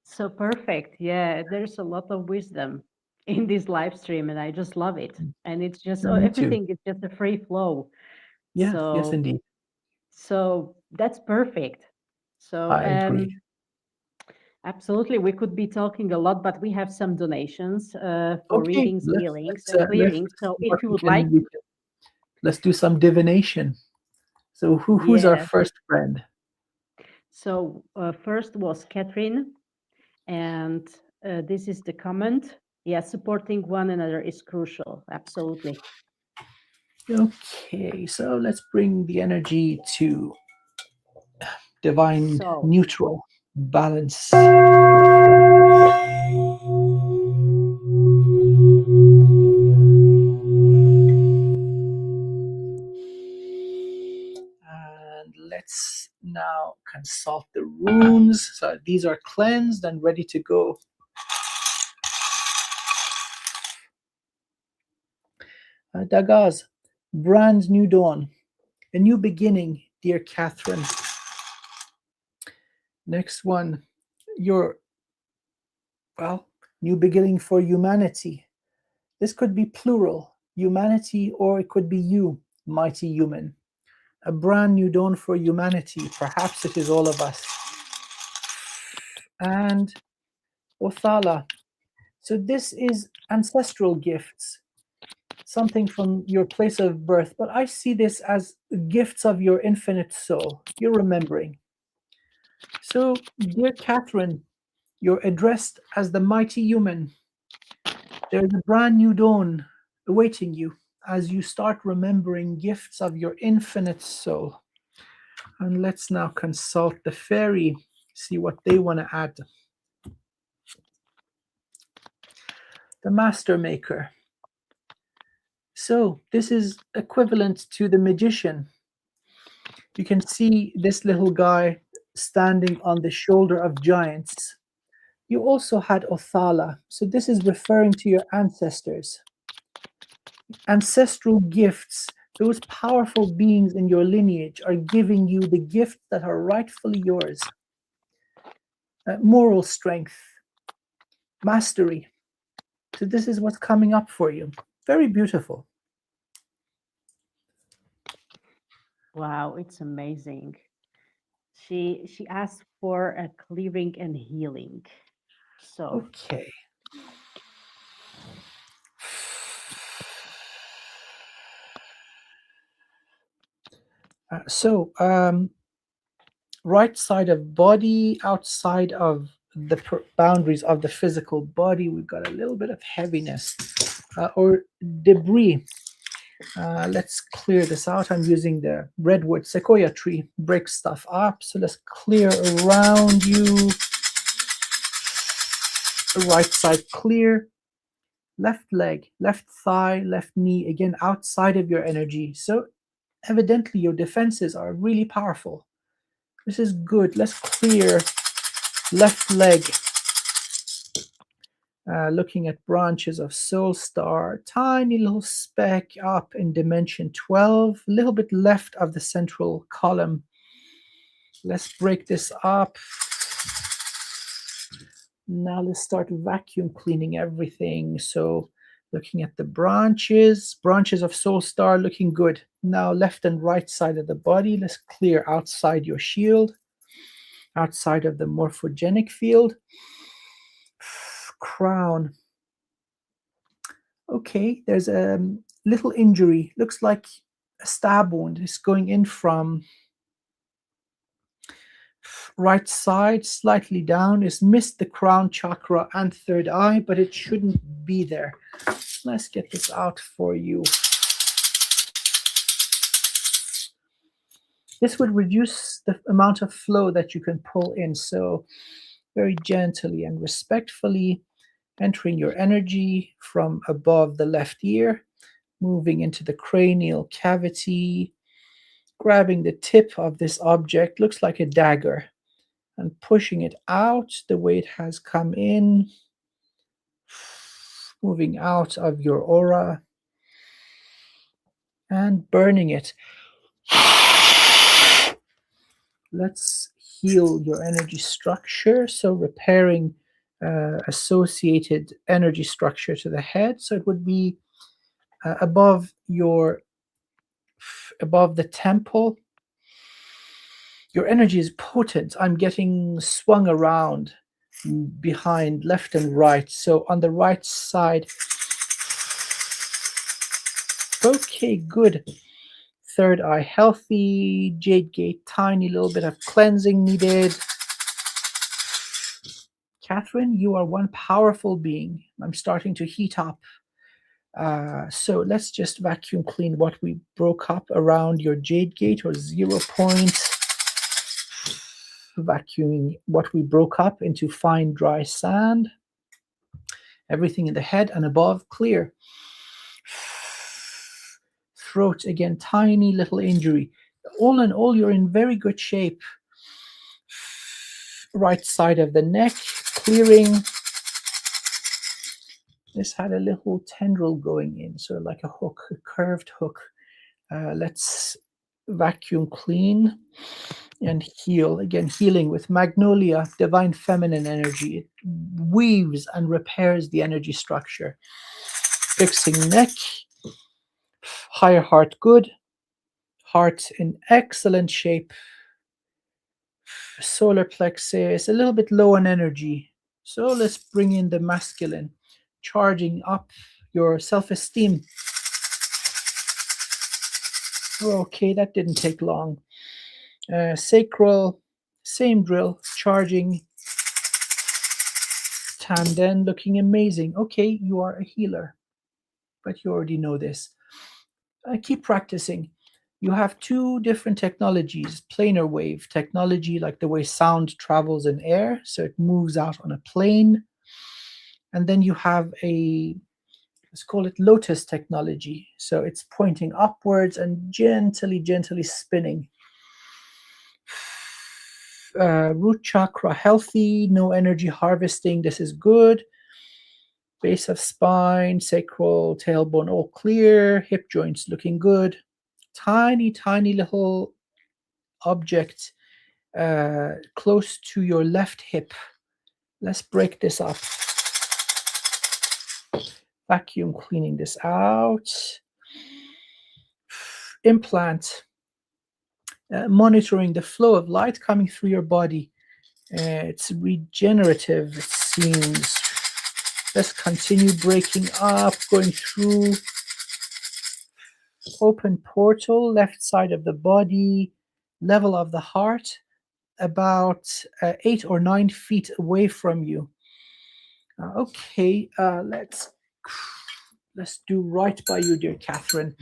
So perfect. Yeah, there's a lot of wisdom in this live stream and I just love it. And it's just Me too. everything is just a free flow. Yes, yes, indeed. So that's perfect. So I agree. absolutely, we could be talking a lot, but we have some donations for Okay, readings, healings, and let's clearings. see So what if you would like, let's do some divination. So who's our yeah. first friend? So first was Catherine, and this is the comment. Yeah, supporting one another is crucial. Absolutely. Okay, so let's bring the energy to divine So neutral balance. And let's now consult the runes. So these are cleansed and ready to go. Dagaz, brand new dawn, a new beginning, dear Catherine. Next one, your, new beginning for humanity. This could be plural, humanity, or it could be you, mighty human. A brand new dawn for humanity. Perhaps it is all of us. And Othala. So this is ancestral gifts, something from your place of birth, but I see this as gifts of your infinite soul. You're remembering. So, dear Catherine, you're addressed as the mighty human. There's a brand new dawn awaiting you as you start remembering gifts of your infinite soul. And let's now consult the fairy, see what they want to add. The Master Maker. So this is equivalent to the magician. You can see this little guy standing on the shoulder of giants. You also had Othala. So this is referring to your ancestors. Ancestral gifts, those powerful beings in your lineage are giving you the gifts that are rightfully yours. Moral strength, mastery. So this is what's coming up for you. Very beautiful. wow, it's amazing. She asked for a clearing and healing. So Okay. Right side of body, outside of the boundaries of the physical body, we've got a little bit of heaviness or debris. Let's clear this out. I'm using the redwood sequoia tree, break stuff up. So let's clear around you. The right side clear. Left leg, left thigh, left knee, again, outside of your energy. So evidently your defenses are really powerful. This is good. Let's clear left leg. Looking at branches of soul star, tiny little speck up in dimension 12, a little bit left of the central column. Let's break this up. Now let's start vacuum cleaning everything. So looking at the branches of soul star looking good. Now left and right side of the body, let's clear outside your shield, outside of the morphogenic field. Crown. Okay, there's little injury. Looks like a stab wound. It's going in from right side, slightly down. It's missed the crown chakra and third eye, but it shouldn't be there. Let's get this out for you. This would reduce the amount of flow that you can pull in. So very gently and respectfully entering your energy from above the left ear, moving into the cranial cavity, grabbing the tip of this object, looks like a dagger, and pushing it out the way it has come in, moving out of your aura and burning it. Let's heal your energy structure. So repairing associated energy structure to the head. So it would be above the temple. Your energy is potent. I'm getting swung around behind left and right. So on the right side. Okay, good. Third eye healthy. Jade gate, tiny little bit of cleansing needed. Catherine, you are one powerful being. I'm starting to heat up. So let's just vacuum clean what we broke up around your jade gate or 0 point. Vacuuming what we broke up into fine dry sand. Everything in the head and above clear. Throat again, tiny little injury. All in all, you're in very good shape. Right side of the neck, clearing. This had a little tendril going in, so like a hook, a curved hook. Let's vacuum clean and heal. Again, healing with magnolia, divine feminine energy. It weaves and repairs the energy structure. Fixing neck, higher heart good, heart in excellent shape. Solar plexus, a little bit low on energy. So let's bring in the masculine, charging up your self-esteem. Okay, that didn't take long. Sacral, same drill, charging. Tanden, looking amazing. Okay, you are a healer, but you already know this. Keep practicing. You have 2 different technologies. Planar wave technology, like the way sound travels in air, so it moves out on a plane. And then you have let's call it lotus technology. So it's pointing upwards and gently spinning. Root chakra healthy, no energy harvesting. This is good. Base of spine, sacral, tailbone all clear. Hip joints looking good. Tiny little object close to your left hip. Let's break this up. Vacuum cleaning this out. Implant. Monitoring the flow of light coming through your body. It's regenerative, it seems. Let's continue breaking up, going through. Open portal, left side of the body, level of the heart, about 8 or 9 feet away from you. Okay, let's do right by you, dear Catherine.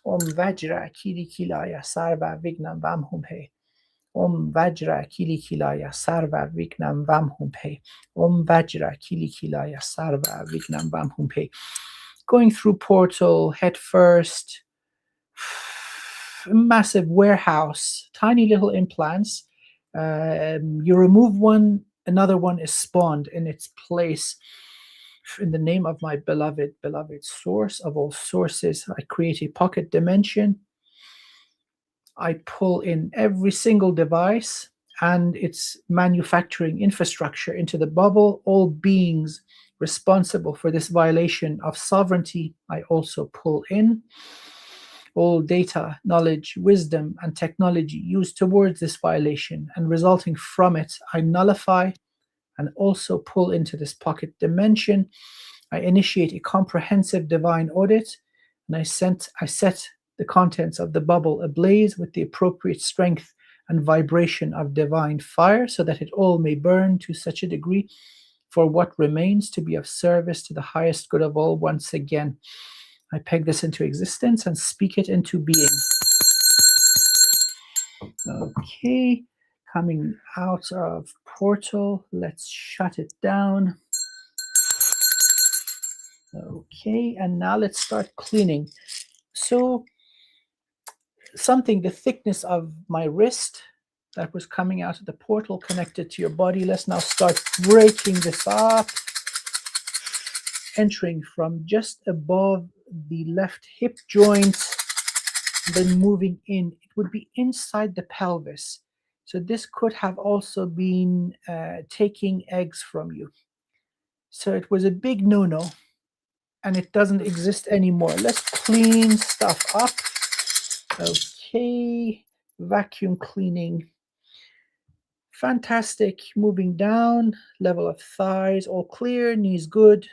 Om Vajra-Kilaya Sarva Vignam Vamhumpe. Om Vajra-Kilaya Sarva Vignam Vamhumpe. Om Vajra-Kilaya Sarva Vignam Vamhumpe. Going through portal, head first. Massive warehouse, tiny little implants. You remove one, another one is spawned in its place. In the name of my beloved source of all sources, I create a pocket dimension. I pull in every single device and its manufacturing infrastructure into the bubble. All beings responsible for this violation of sovereignty, I also pull in. All data, knowledge, wisdom, and technology used towards this violation and resulting from it, I nullify and also pull into this pocket dimension. I initiate a comprehensive divine audit and I set the contents of the bubble ablaze with the appropriate strength and vibration of divine fire, so that it all may burn to such a degree for what remains to be of service to the highest good of all. Once again, I peg this into existence and speak it into being. Okay, coming out of portal, let's shut it down. Okay, and now let's start cleaning. So the thickness of my wrist that was coming out of the portal connected to your body. Let's now start breaking this up, entering from just above the left hip joint, then moving in. It would be inside the pelvis. So this could have also been taking eggs from you. So it was a big no-no, and it doesn't exist anymore. Let's clean stuff up. Okay, vacuum cleaning. Fantastic. Moving down, level of thighs, all clear, knees good,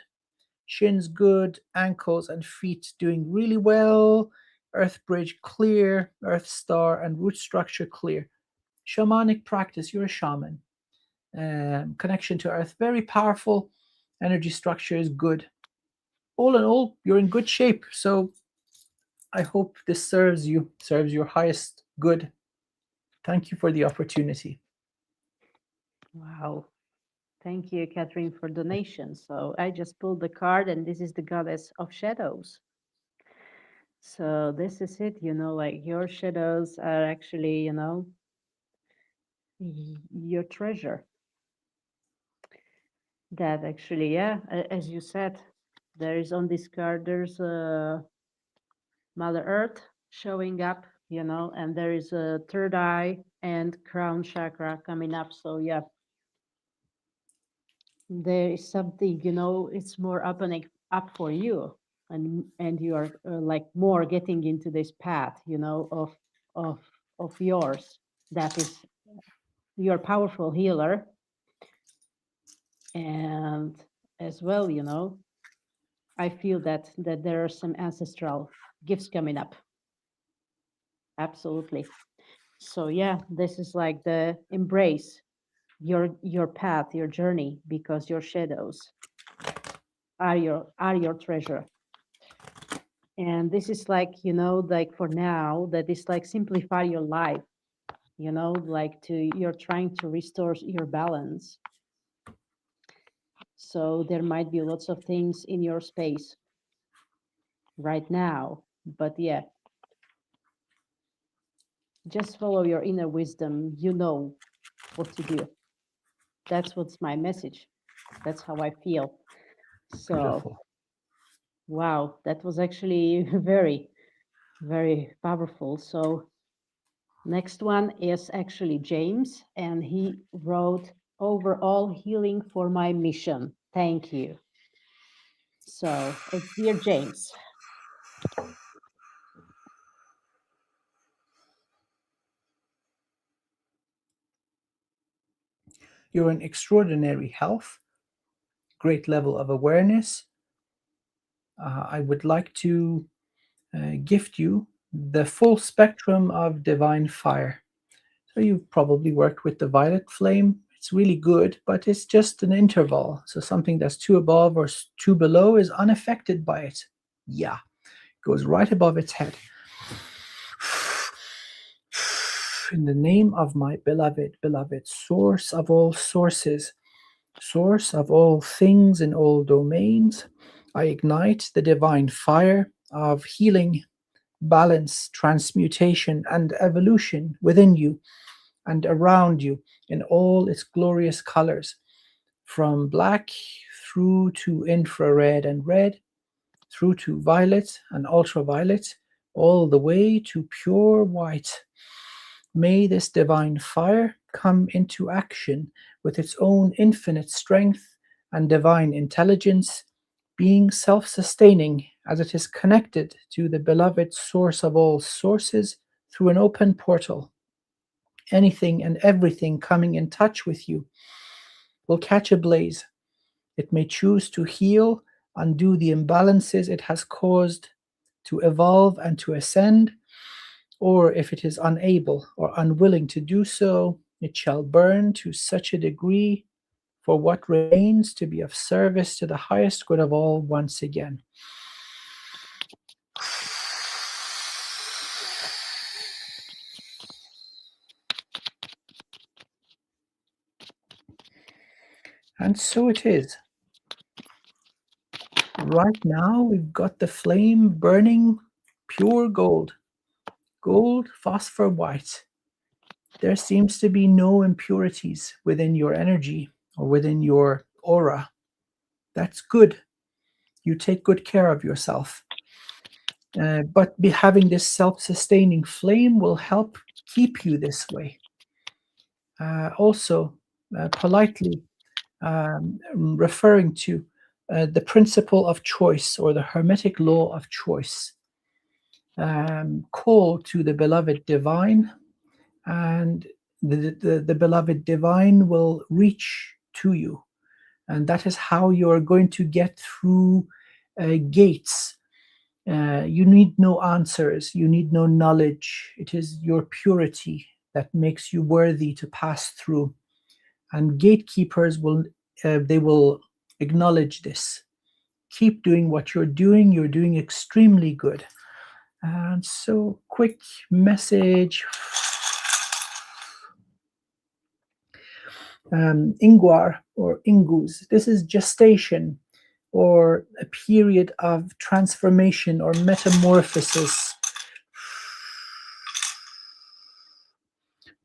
shins good, ankles and feet doing really well. Earth bridge clear, earth star and root structure clear. Shamanic practice, you're a shaman. Connection to earth, very powerful. Energy structure is good. All in all, you're in good shape. So I hope this serves your highest good. Thank you for the opportunity. Wow. Thank you, Catherine, for donation. So I just pulled the card, and this is the goddess of shadows. So this is it, like your shadows are actually, your treasure. That actually, yeah, as you said, there is on this card, there's Mother Earth showing up, and there is a third eye and crown chakra coming up. So yeah, there is something, it's more opening up for you, and you are like more getting into this path, of yours. That is, you're a powerful healer, and as well, I feel that there are some ancestral gifts coming up. Absolutely. So yeah, this is like the embrace your path, your journey, because your shadows are your treasure. And this is like, like for now, that is like simplify your life, like you're trying to restore your balance. So there might be lots of things in your space right now, but yeah, just follow your inner wisdom. You know what to do. That's what's my message. That's how I feel. So, Beautiful. wow, that was actually very, very powerful. So next one is actually James, and he wrote, overall healing for my mission. Thank you. So it's dear James. You're in extraordinary health, great level of awareness. I would like to gift you the full spectrum of divine fire. So you've probably worked with the violet flame. It's really good, but it's just an interval. So something that's two above or two below is unaffected by it. Yeah, goes right above its head. In the name of my beloved, source of all sources, source of all things in all domains, I ignite the divine fire of healing, balance, transmutation, and evolution within you and around you in all its glorious colors, from black through to infrared and red, through to violet and ultraviolet, all the way to pure white. May this divine fire come into action with its own infinite strength and divine intelligence, being self sustaining as it is connected to the beloved source of all sources through an open portal. Anything and everything coming in touch with you will catch a blaze. It may choose to heal, undo the imbalances it has caused, to evolve and to ascend, or if it is unable or unwilling to do so, it shall burn to such a degree for what remains to be of service to the highest good of all once again. And so it is. Right now, we've got the flame burning pure gold, gold phosphor white. There seems to be no impurities within your energy or within your aura. That's good. You take good care of yourself. But having this self-sustaining flame will help keep you this way. Also, politely referring to the principle of choice or the Hermetic law of choice. Call to the beloved divine, and the beloved divine will reach to you. And that is how you are going to get through gates. You need no answers. You need no knowledge. It is your purity that makes you worthy to pass through. And gatekeepers will acknowledge this. Keep doing what you're doing. You're doing extremely good. And so, quick message. Ingwar or Ingus. This is gestation, or a period of transformation or metamorphosis.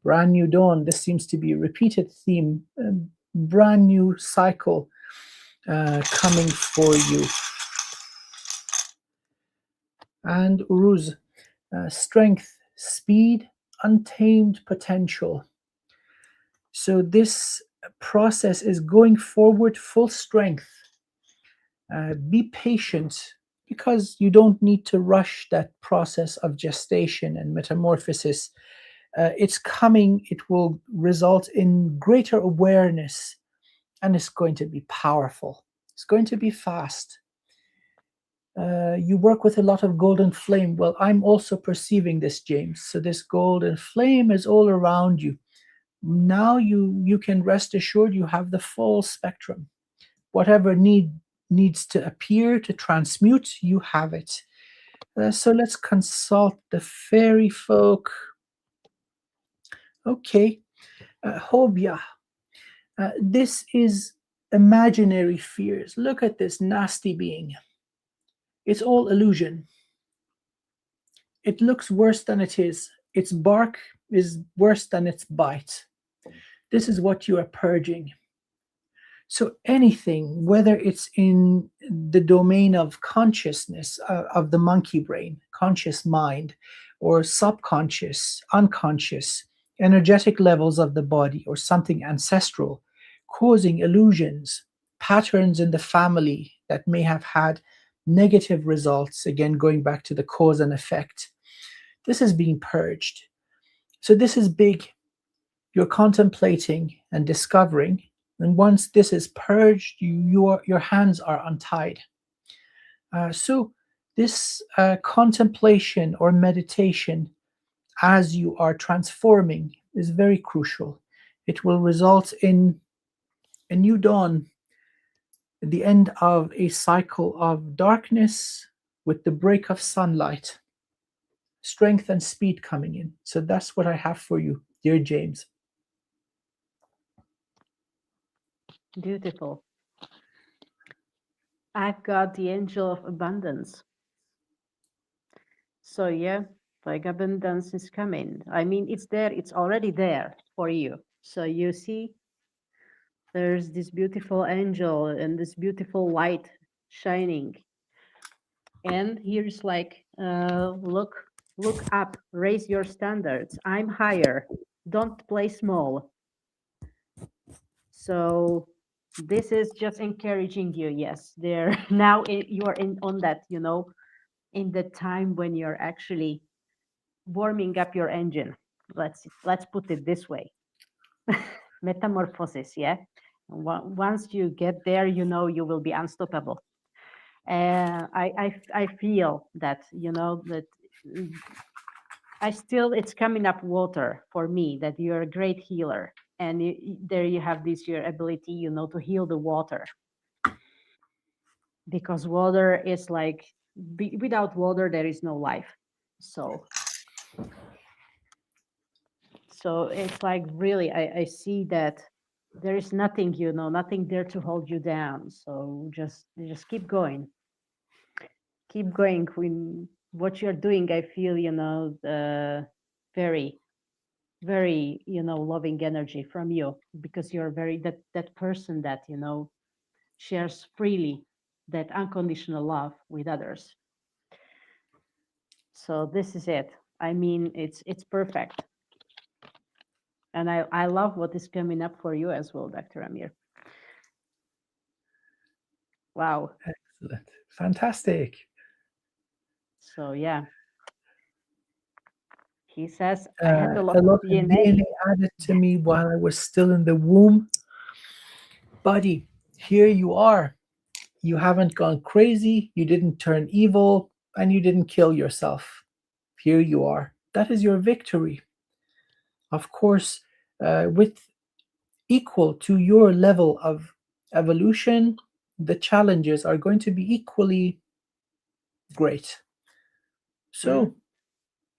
Brand new dawn. This seems to be a repeated theme. A brand new cycle coming for you. And Uruz, strength, speed, untamed potential. So this process is going forward full strength. Be patient, because you don't need to rush that process of gestation and metamorphosis. It's coming. It will result in greater awareness, and it's going to be powerful. It's going to be fast. You work with a lot of golden flame. Well, I'm also perceiving this, James. So this golden flame is all around you. Now you can rest assured you have the full spectrum. Whatever needs to appear, to transmute, you have it. So let's consult the fairy folk. Okay, Hobia. This is imaginary fears. Look at this nasty being. It's all illusion. It looks worse than it is. Its bark is worse than its bite. This is what you are purging. So anything, whether it's in the domain of consciousness, of the monkey brain, conscious mind, or subconscious, unconscious, energetic levels of the body, or something ancestral, causing illusions, patterns in the family that may have had negative results, again, going back to the cause and effect. This is being purged. So this is big. You're contemplating and discovering, and once this is purged, your hands are untied. So this contemplation or meditation, as you are transforming, is very crucial. It will result in a new dawn, the end of a cycle of darkness with the break of sunlight, strength and speed coming in. So that's what I have for you, dear James. Beautiful. I've got the angel of abundance. So yeah, like abundance is coming. I mean, it's there. It's already there for you. So you see, there's this beautiful angel and this beautiful light shining. And here's like, look up, raise your standards. I'm higher. Don't play small. So this is just encouraging you. Yes, there now you are in on that, in the time when you're actually warming up your engine. Let's put it this way. Metamorphosis, yeah. Once you get there, you will be unstoppable. I feel that, that mm, it's coming up water for me, that you're a great healer. And there you have this, your ability, to heal the water. Because water is like, without water, there is no life. So it's like, really, I see that there is nothing, nothing there to hold you down. So just keep going. Keep going. When what you're doing, I feel, the very, very, loving energy from you, because you're very, that person that, shares freely that unconditional love with others. So this is it. I mean, it's perfect. And I love what is coming up for you as well, Dr. Amir. Wow. Excellent. Fantastic. So yeah. He says, I had a lot A of lot of DNA. DNA added to me while I was still in the womb. Buddy, here you are. You haven't gone crazy, you didn't turn evil, and you didn't kill yourself. Here you are. That is your victory. Of course, with equal to your level of evolution, the challenges are going to be equally great. So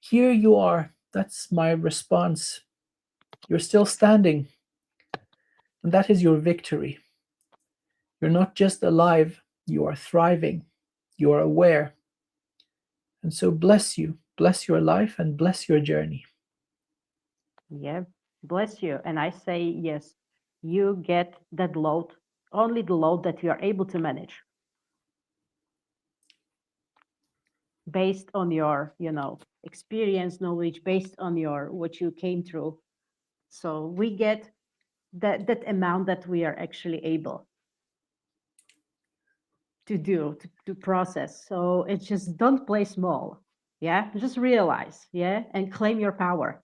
here you are. That's my response. You're still standing. And that is your victory. You're not just alive, you are thriving. You are aware. And so bless you. Bless your life and bless your journey. Yeah, bless you. And I say, yes, you get that load, only the load that you are able to manage, based on your, experience, knowledge, based on your, what you came through. So we get that amount that we are actually able to do, to process. So it's just, don't play small. Yeah, just realize, yeah, and claim your power.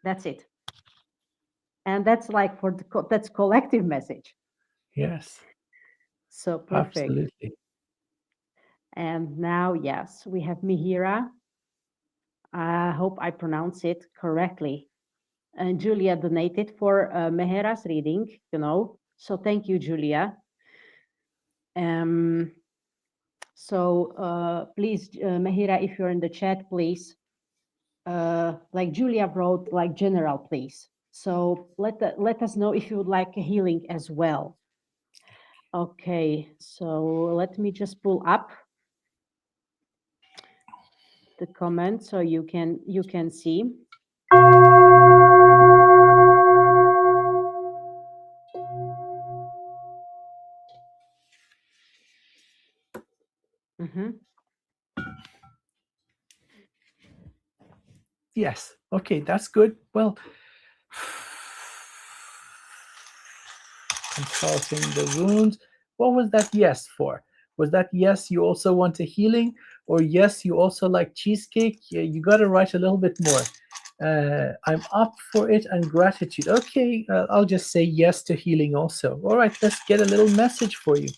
That's it. And that's like, for that's collective message. Yes, So perfect. absolutely. And now, yes, we have Mihira. I hope I pronounce it correctly. And Julia donated for Mehera's reading, So thank you, Julia. So please, Mehira, if you're in the chat, please, like Julia wrote, like general, please. So let us know if you would like a healing as well. Okay, so let me just pull up the comment so you can see. Yes. Okay, that's good. Well, consulting the runes. What was that yes for? Was that yes, you also want a healing? Or yes, you also like cheesecake? Yeah, you got to write a little bit more. I'm up for it and gratitude. Okay, I'll just say yes to healing also. All right, let's get a little message for you.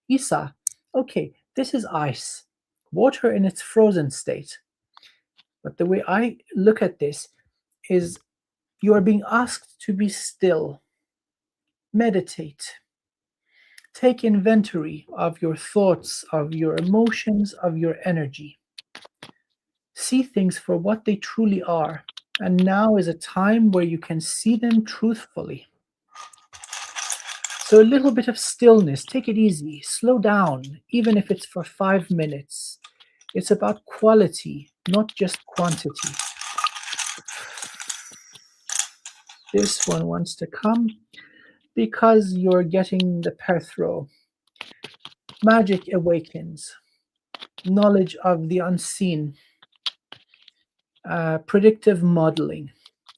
Isa, okay, this is ice, water in its frozen state. But the way I look at this is you are being asked to be still, meditate, take inventory of your thoughts, of your emotions, of your energy. See things for what they truly are. And now is a time where you can see them truthfully. So a little bit of stillness, take it easy, slow down, even if it's for 5 minutes. It's about quality, not just quantity. This one wants to come because you're getting the Perthro. Magic awakens, knowledge of the unseen, predictive modeling,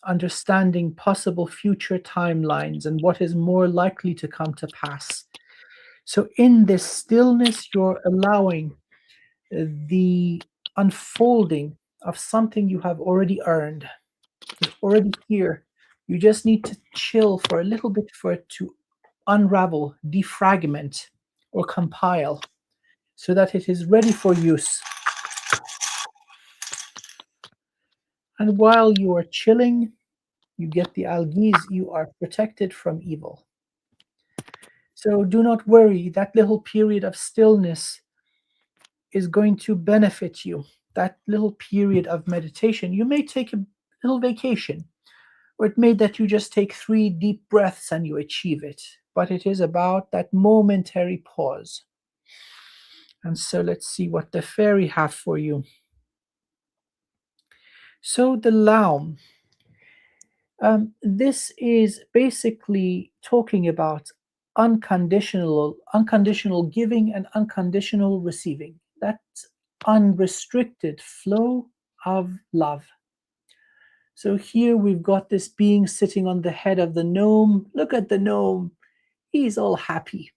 understanding possible future timelines and what is more likely to come to pass. So in this stillness, you're allowing the unfolding of something you have already earned. It's already here. You just need to chill for a little bit for it to unravel, defragment, or compile so that it is ready for use. And while you are chilling, you get the algae, you are protected from evil. So do not worry, that little period of stillness is going to benefit you. That little period of meditation, you may take a little vacation, or it may that you just take 3 deep breaths and you achieve it. But it is about that momentary pause. And so let's see what the fairy have for you. So the Laum, this is basically talking about unconditional giving and unconditional receiving. That unrestricted flow of love. So here we've got this being sitting on the head of the gnome. Look at the gnome. He's all happy.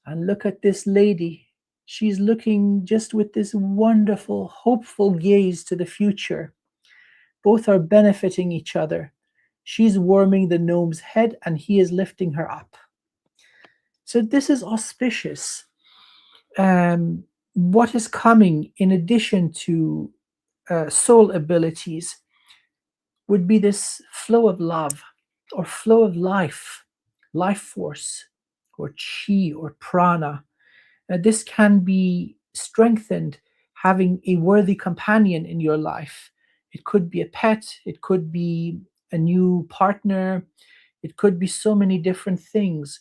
And look at this lady. She's looking just with this wonderful, hopeful gaze to the future. Both are benefiting each other. She's warming the gnome's head and he is lifting her up. So this is auspicious. What is coming in addition to soul abilities would be this flow of love or flow of life force, or chi or prana. This can be strengthened having a worthy companion in your life. It could be a pet, it could be a new partner, it could be so many different things.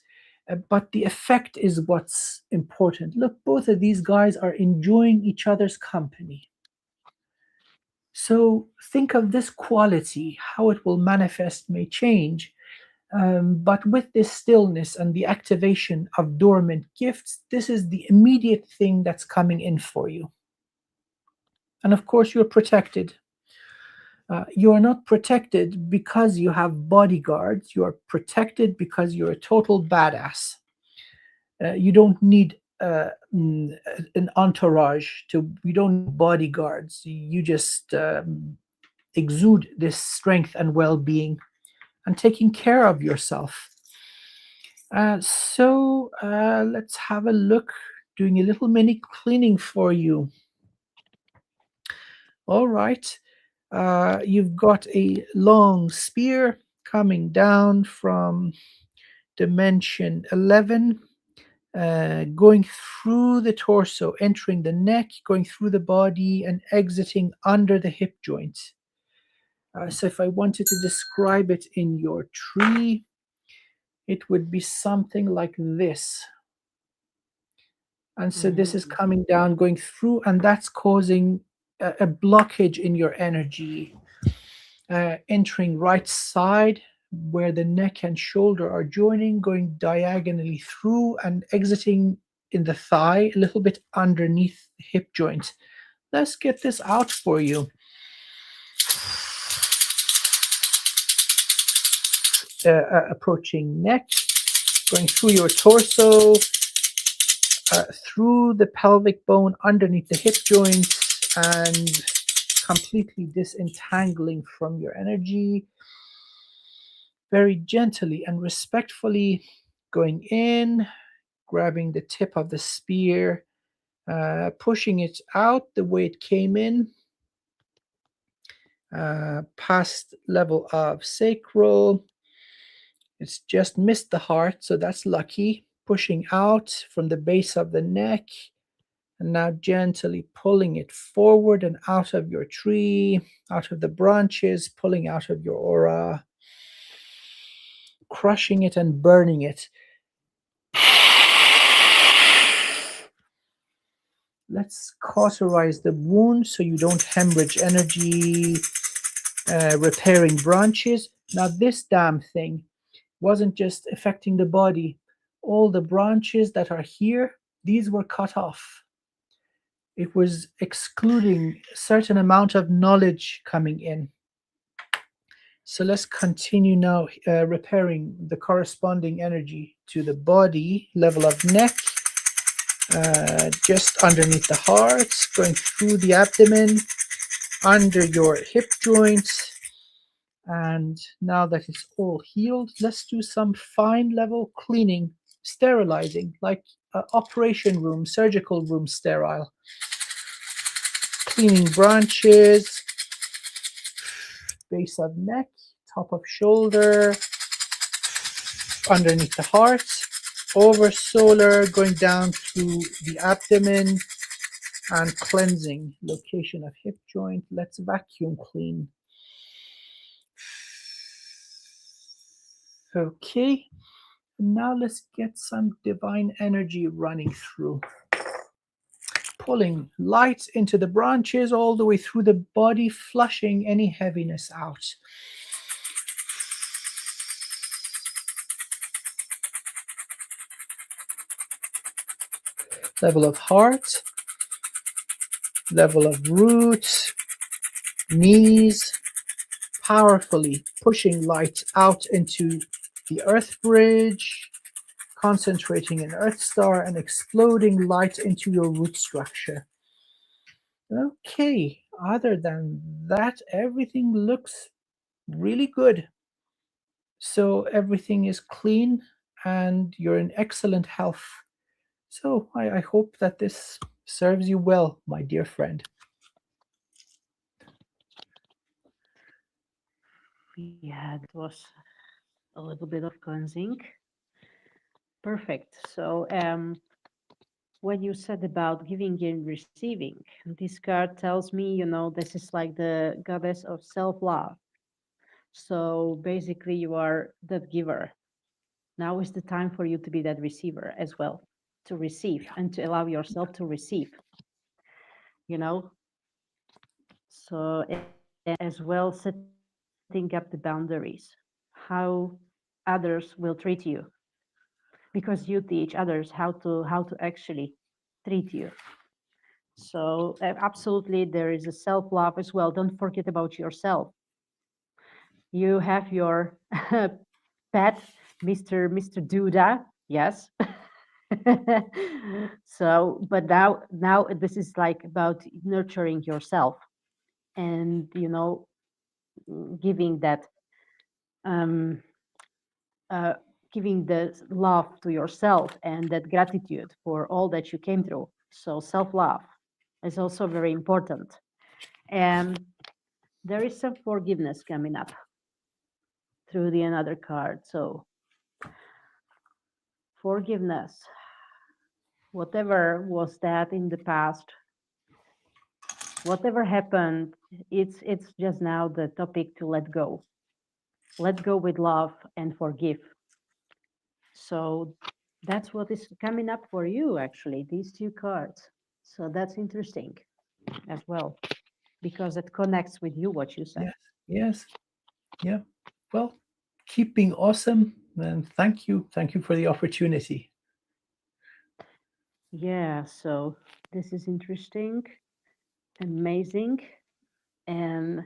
But the effect is what's important. Look, both of these guys are enjoying each other's company. So think of this quality, how it will manifest may change. But with this stillness and the activation of dormant gifts, this is the immediate thing that's coming in for you. And of course, you're protected. You are not protected because you have bodyguards. You are protected because you're a total badass. You don't need an entourage you don't need bodyguards. You just exude this strength and well-being and taking care of yourself. So let's have a look, doing a little mini cleaning for you. All right. You've got a long spear coming down from dimension 11, going through the torso, entering the neck, going through the body, and exiting under the hip joint. So if I wanted to describe it in your tree, it would be something like this. And so this is coming down, going through, and that's causing a blockage in your energy. Entering right side, where the neck and shoulder are joining, going diagonally through and exiting in the thigh, a little bit underneath the hip joint. Let's get this out for you. Approaching neck, going through your torso, through the pelvic bone, underneath the hip joints, and completely disentangling from your energy. Very gently and respectfully going in, grabbing the tip of the spear, pushing it out the way it came in, past level of sacral. It's just missed the heart, so that's lucky. Pushing out from the base of the neck, and now gently pulling it forward and out of your tree, out of the branches, pulling out of your aura, crushing it and burning it. Let's cauterize the wound so you don't hemorrhage energy, repairing branches. Now this damn thing wasn't just affecting the body. All the branches that are here, these were cut off. It was excluding a certain amount of knowledge coming in. So let's continue now repairing the corresponding energy to the body, level of neck, just underneath the heart, going through the abdomen, under your hip joints. And now that it's all healed, let's do some fine level cleaning sterilizing, like operation room, surgical room sterile. Cleaning branches, base of neck, top of shoulder, underneath the heart, over solar, going down through the abdomen, and cleansing, location of hip joint. Let's vacuum clean. Okay, now let's get some divine energy running through. Pulling light into the branches all the way through the body, flushing any heaviness out. Level of heart, level of roots, knees, powerfully pushing light out into the earth bridge, concentrating in Earth Star and exploding light into your root structure. Okay, other than that, everything looks really good. So everything is clean and you're in excellent health. So I hope that this serves you well, my dear friend. Yeah, that was a little bit of cleansing. Perfect. So, when you said about giving and receiving, this card tells me, this is like the goddess of self-love. So basically, you are that giver. Now is the time for you to be that receiver as well, to receive and to allow yourself to receive, you know? So, as well, setting up the boundaries, how others will treat you, because you teach others how to actually treat you. So absolutely, there is a self-love as well. Don't forget about yourself. You have your pet, Mr. Duda, yes. So, but now this is like about nurturing yourself and giving that um, uh, giving the love to yourself and that gratitude for all that you came through. So self-love is also very important. And there is some forgiveness coming up through the another card. So forgiveness, whatever was that in the past, whatever happened, it's just now the topic to let go. Let go with love and forgive. So that's what is coming up for you, actually, these two cards. So that's interesting as well, because it connects with you, what you said. Yes, yes, yeah. Well, keep being awesome, and thank you. Thank you for the opportunity. Yeah, so this is interesting, amazing. And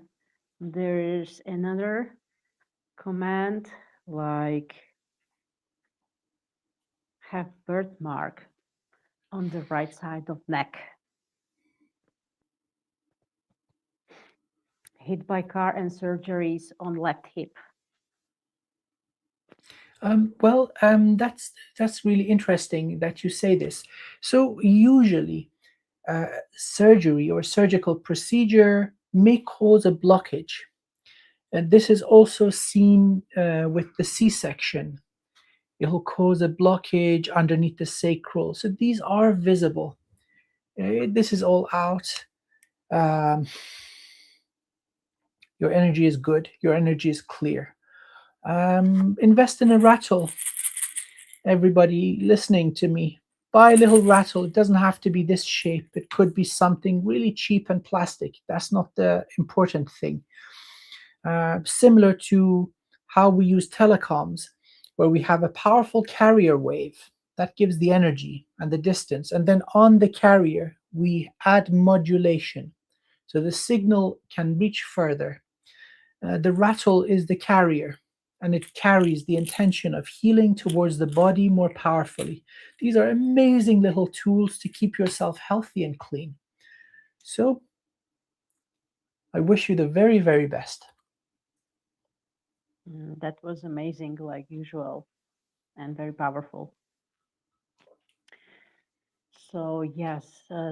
there is another command like have birthmark on the right side of neck. Hit by car and surgeries on left hip. That's really interesting that you say this. So usually, surgery or surgical procedure may cause a blockage, and this is also seen with the C-section. It'll cause a blockage underneath the sacral. So these are visible. This is all out. Um, your energy is good. Your energy is clear. Invest in a rattle. Everybody listening to me, buy a little rattle. It doesn't have to be this shape. It could be something really cheap and plastic. That's not the important thing. Similar to how we use telecoms, where we have a powerful carrier wave that gives the energy and the distance. And then on the carrier, we add modulation. So the signal can reach further. The rattle is the carrier, and it carries the intention of healing towards the body more powerfully. These are amazing little tools to keep yourself healthy and clean. So I wish you the very, very best. That was amazing, like usual, and very powerful. So yes,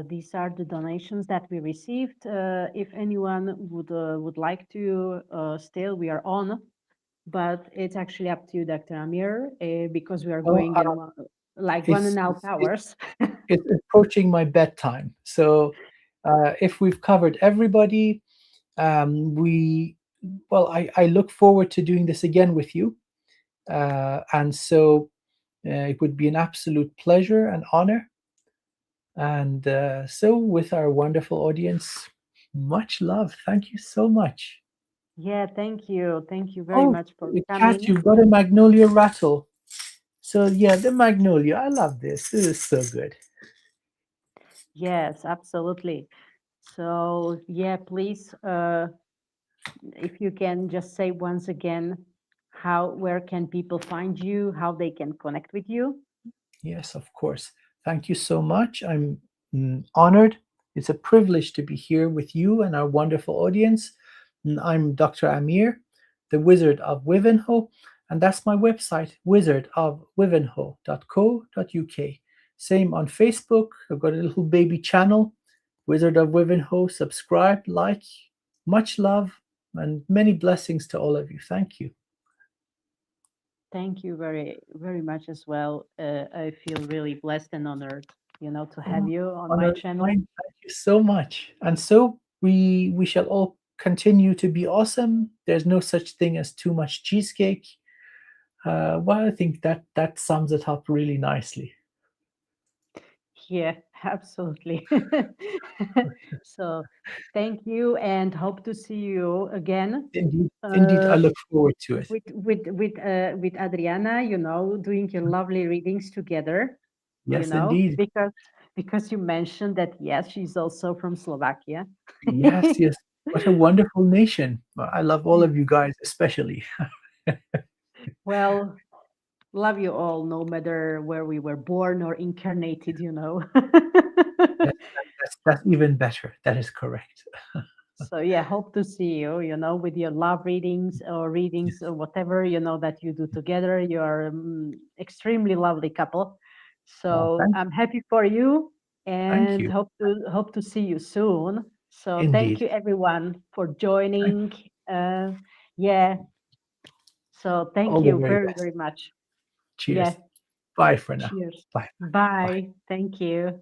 these are the donations that we received. If anyone would like to, still we are on, but it's actually up to you, Dr. Amir, because we are Well, going in like one and it's, a half it's hours. it's approaching my bedtime. So if we've covered everybody, we well, I look forward to doing this again with you. And so it would be an absolute pleasure and honor. And so, with our wonderful audience, much love. Thank you so much. Yeah, thank you. Thank you very Oh, much for Kat, coming. you've got a magnolia rattle. So, yeah, the magnolia. I love this. This is so good. Yes, absolutely. So yeah, please, if you can just say once again, where can people find you, how they can connect with you? Yes, of course. Thank you so much. I'm honored. It's a privilege to be here with you and our wonderful audience. I'm Dr. Amir, the Wizard of Wivenhoe, and that's my website, wizardofwivenhoe.co.uk. Same on Facebook. I've got a little baby channel, Wizard of Wivenhoe. Subscribe, like. Much love and many blessings to all of you. Thank you. Thank you very, very much as well. I feel really blessed and honored, to have Oh, you on my honor is channel. mine. Thank you so much. And so we shall all continue to be awesome. There's no such thing as too much cheesecake. Well, I think that sums it up really nicely. Yeah, absolutely. So thank you and hope to see you again. Indeed, indeed. I Uh, look forward to it. with Adriana, doing your lovely readings together, Yes, indeed. because you mentioned that yes, she's also from Slovakia. Yes, yes. What a wonderful nation. Well, I love all of you guys, especially. Well, love you all, no matter where we were born or incarnated. Yes, that's even better. That is correct. So yeah, hope to see you, with your love readings Yes. or whatever, that you do together. You are extremely lovely couple. Oh, So I'm happy for you thank and you. hope to see you soon. So thank Indeed. you everyone for Thank joining. Yeah. So thank all the you very very, best. very much. Yeah. Cheers. Bye for now. Cheers. Bye. Bye. Bye. Thank you.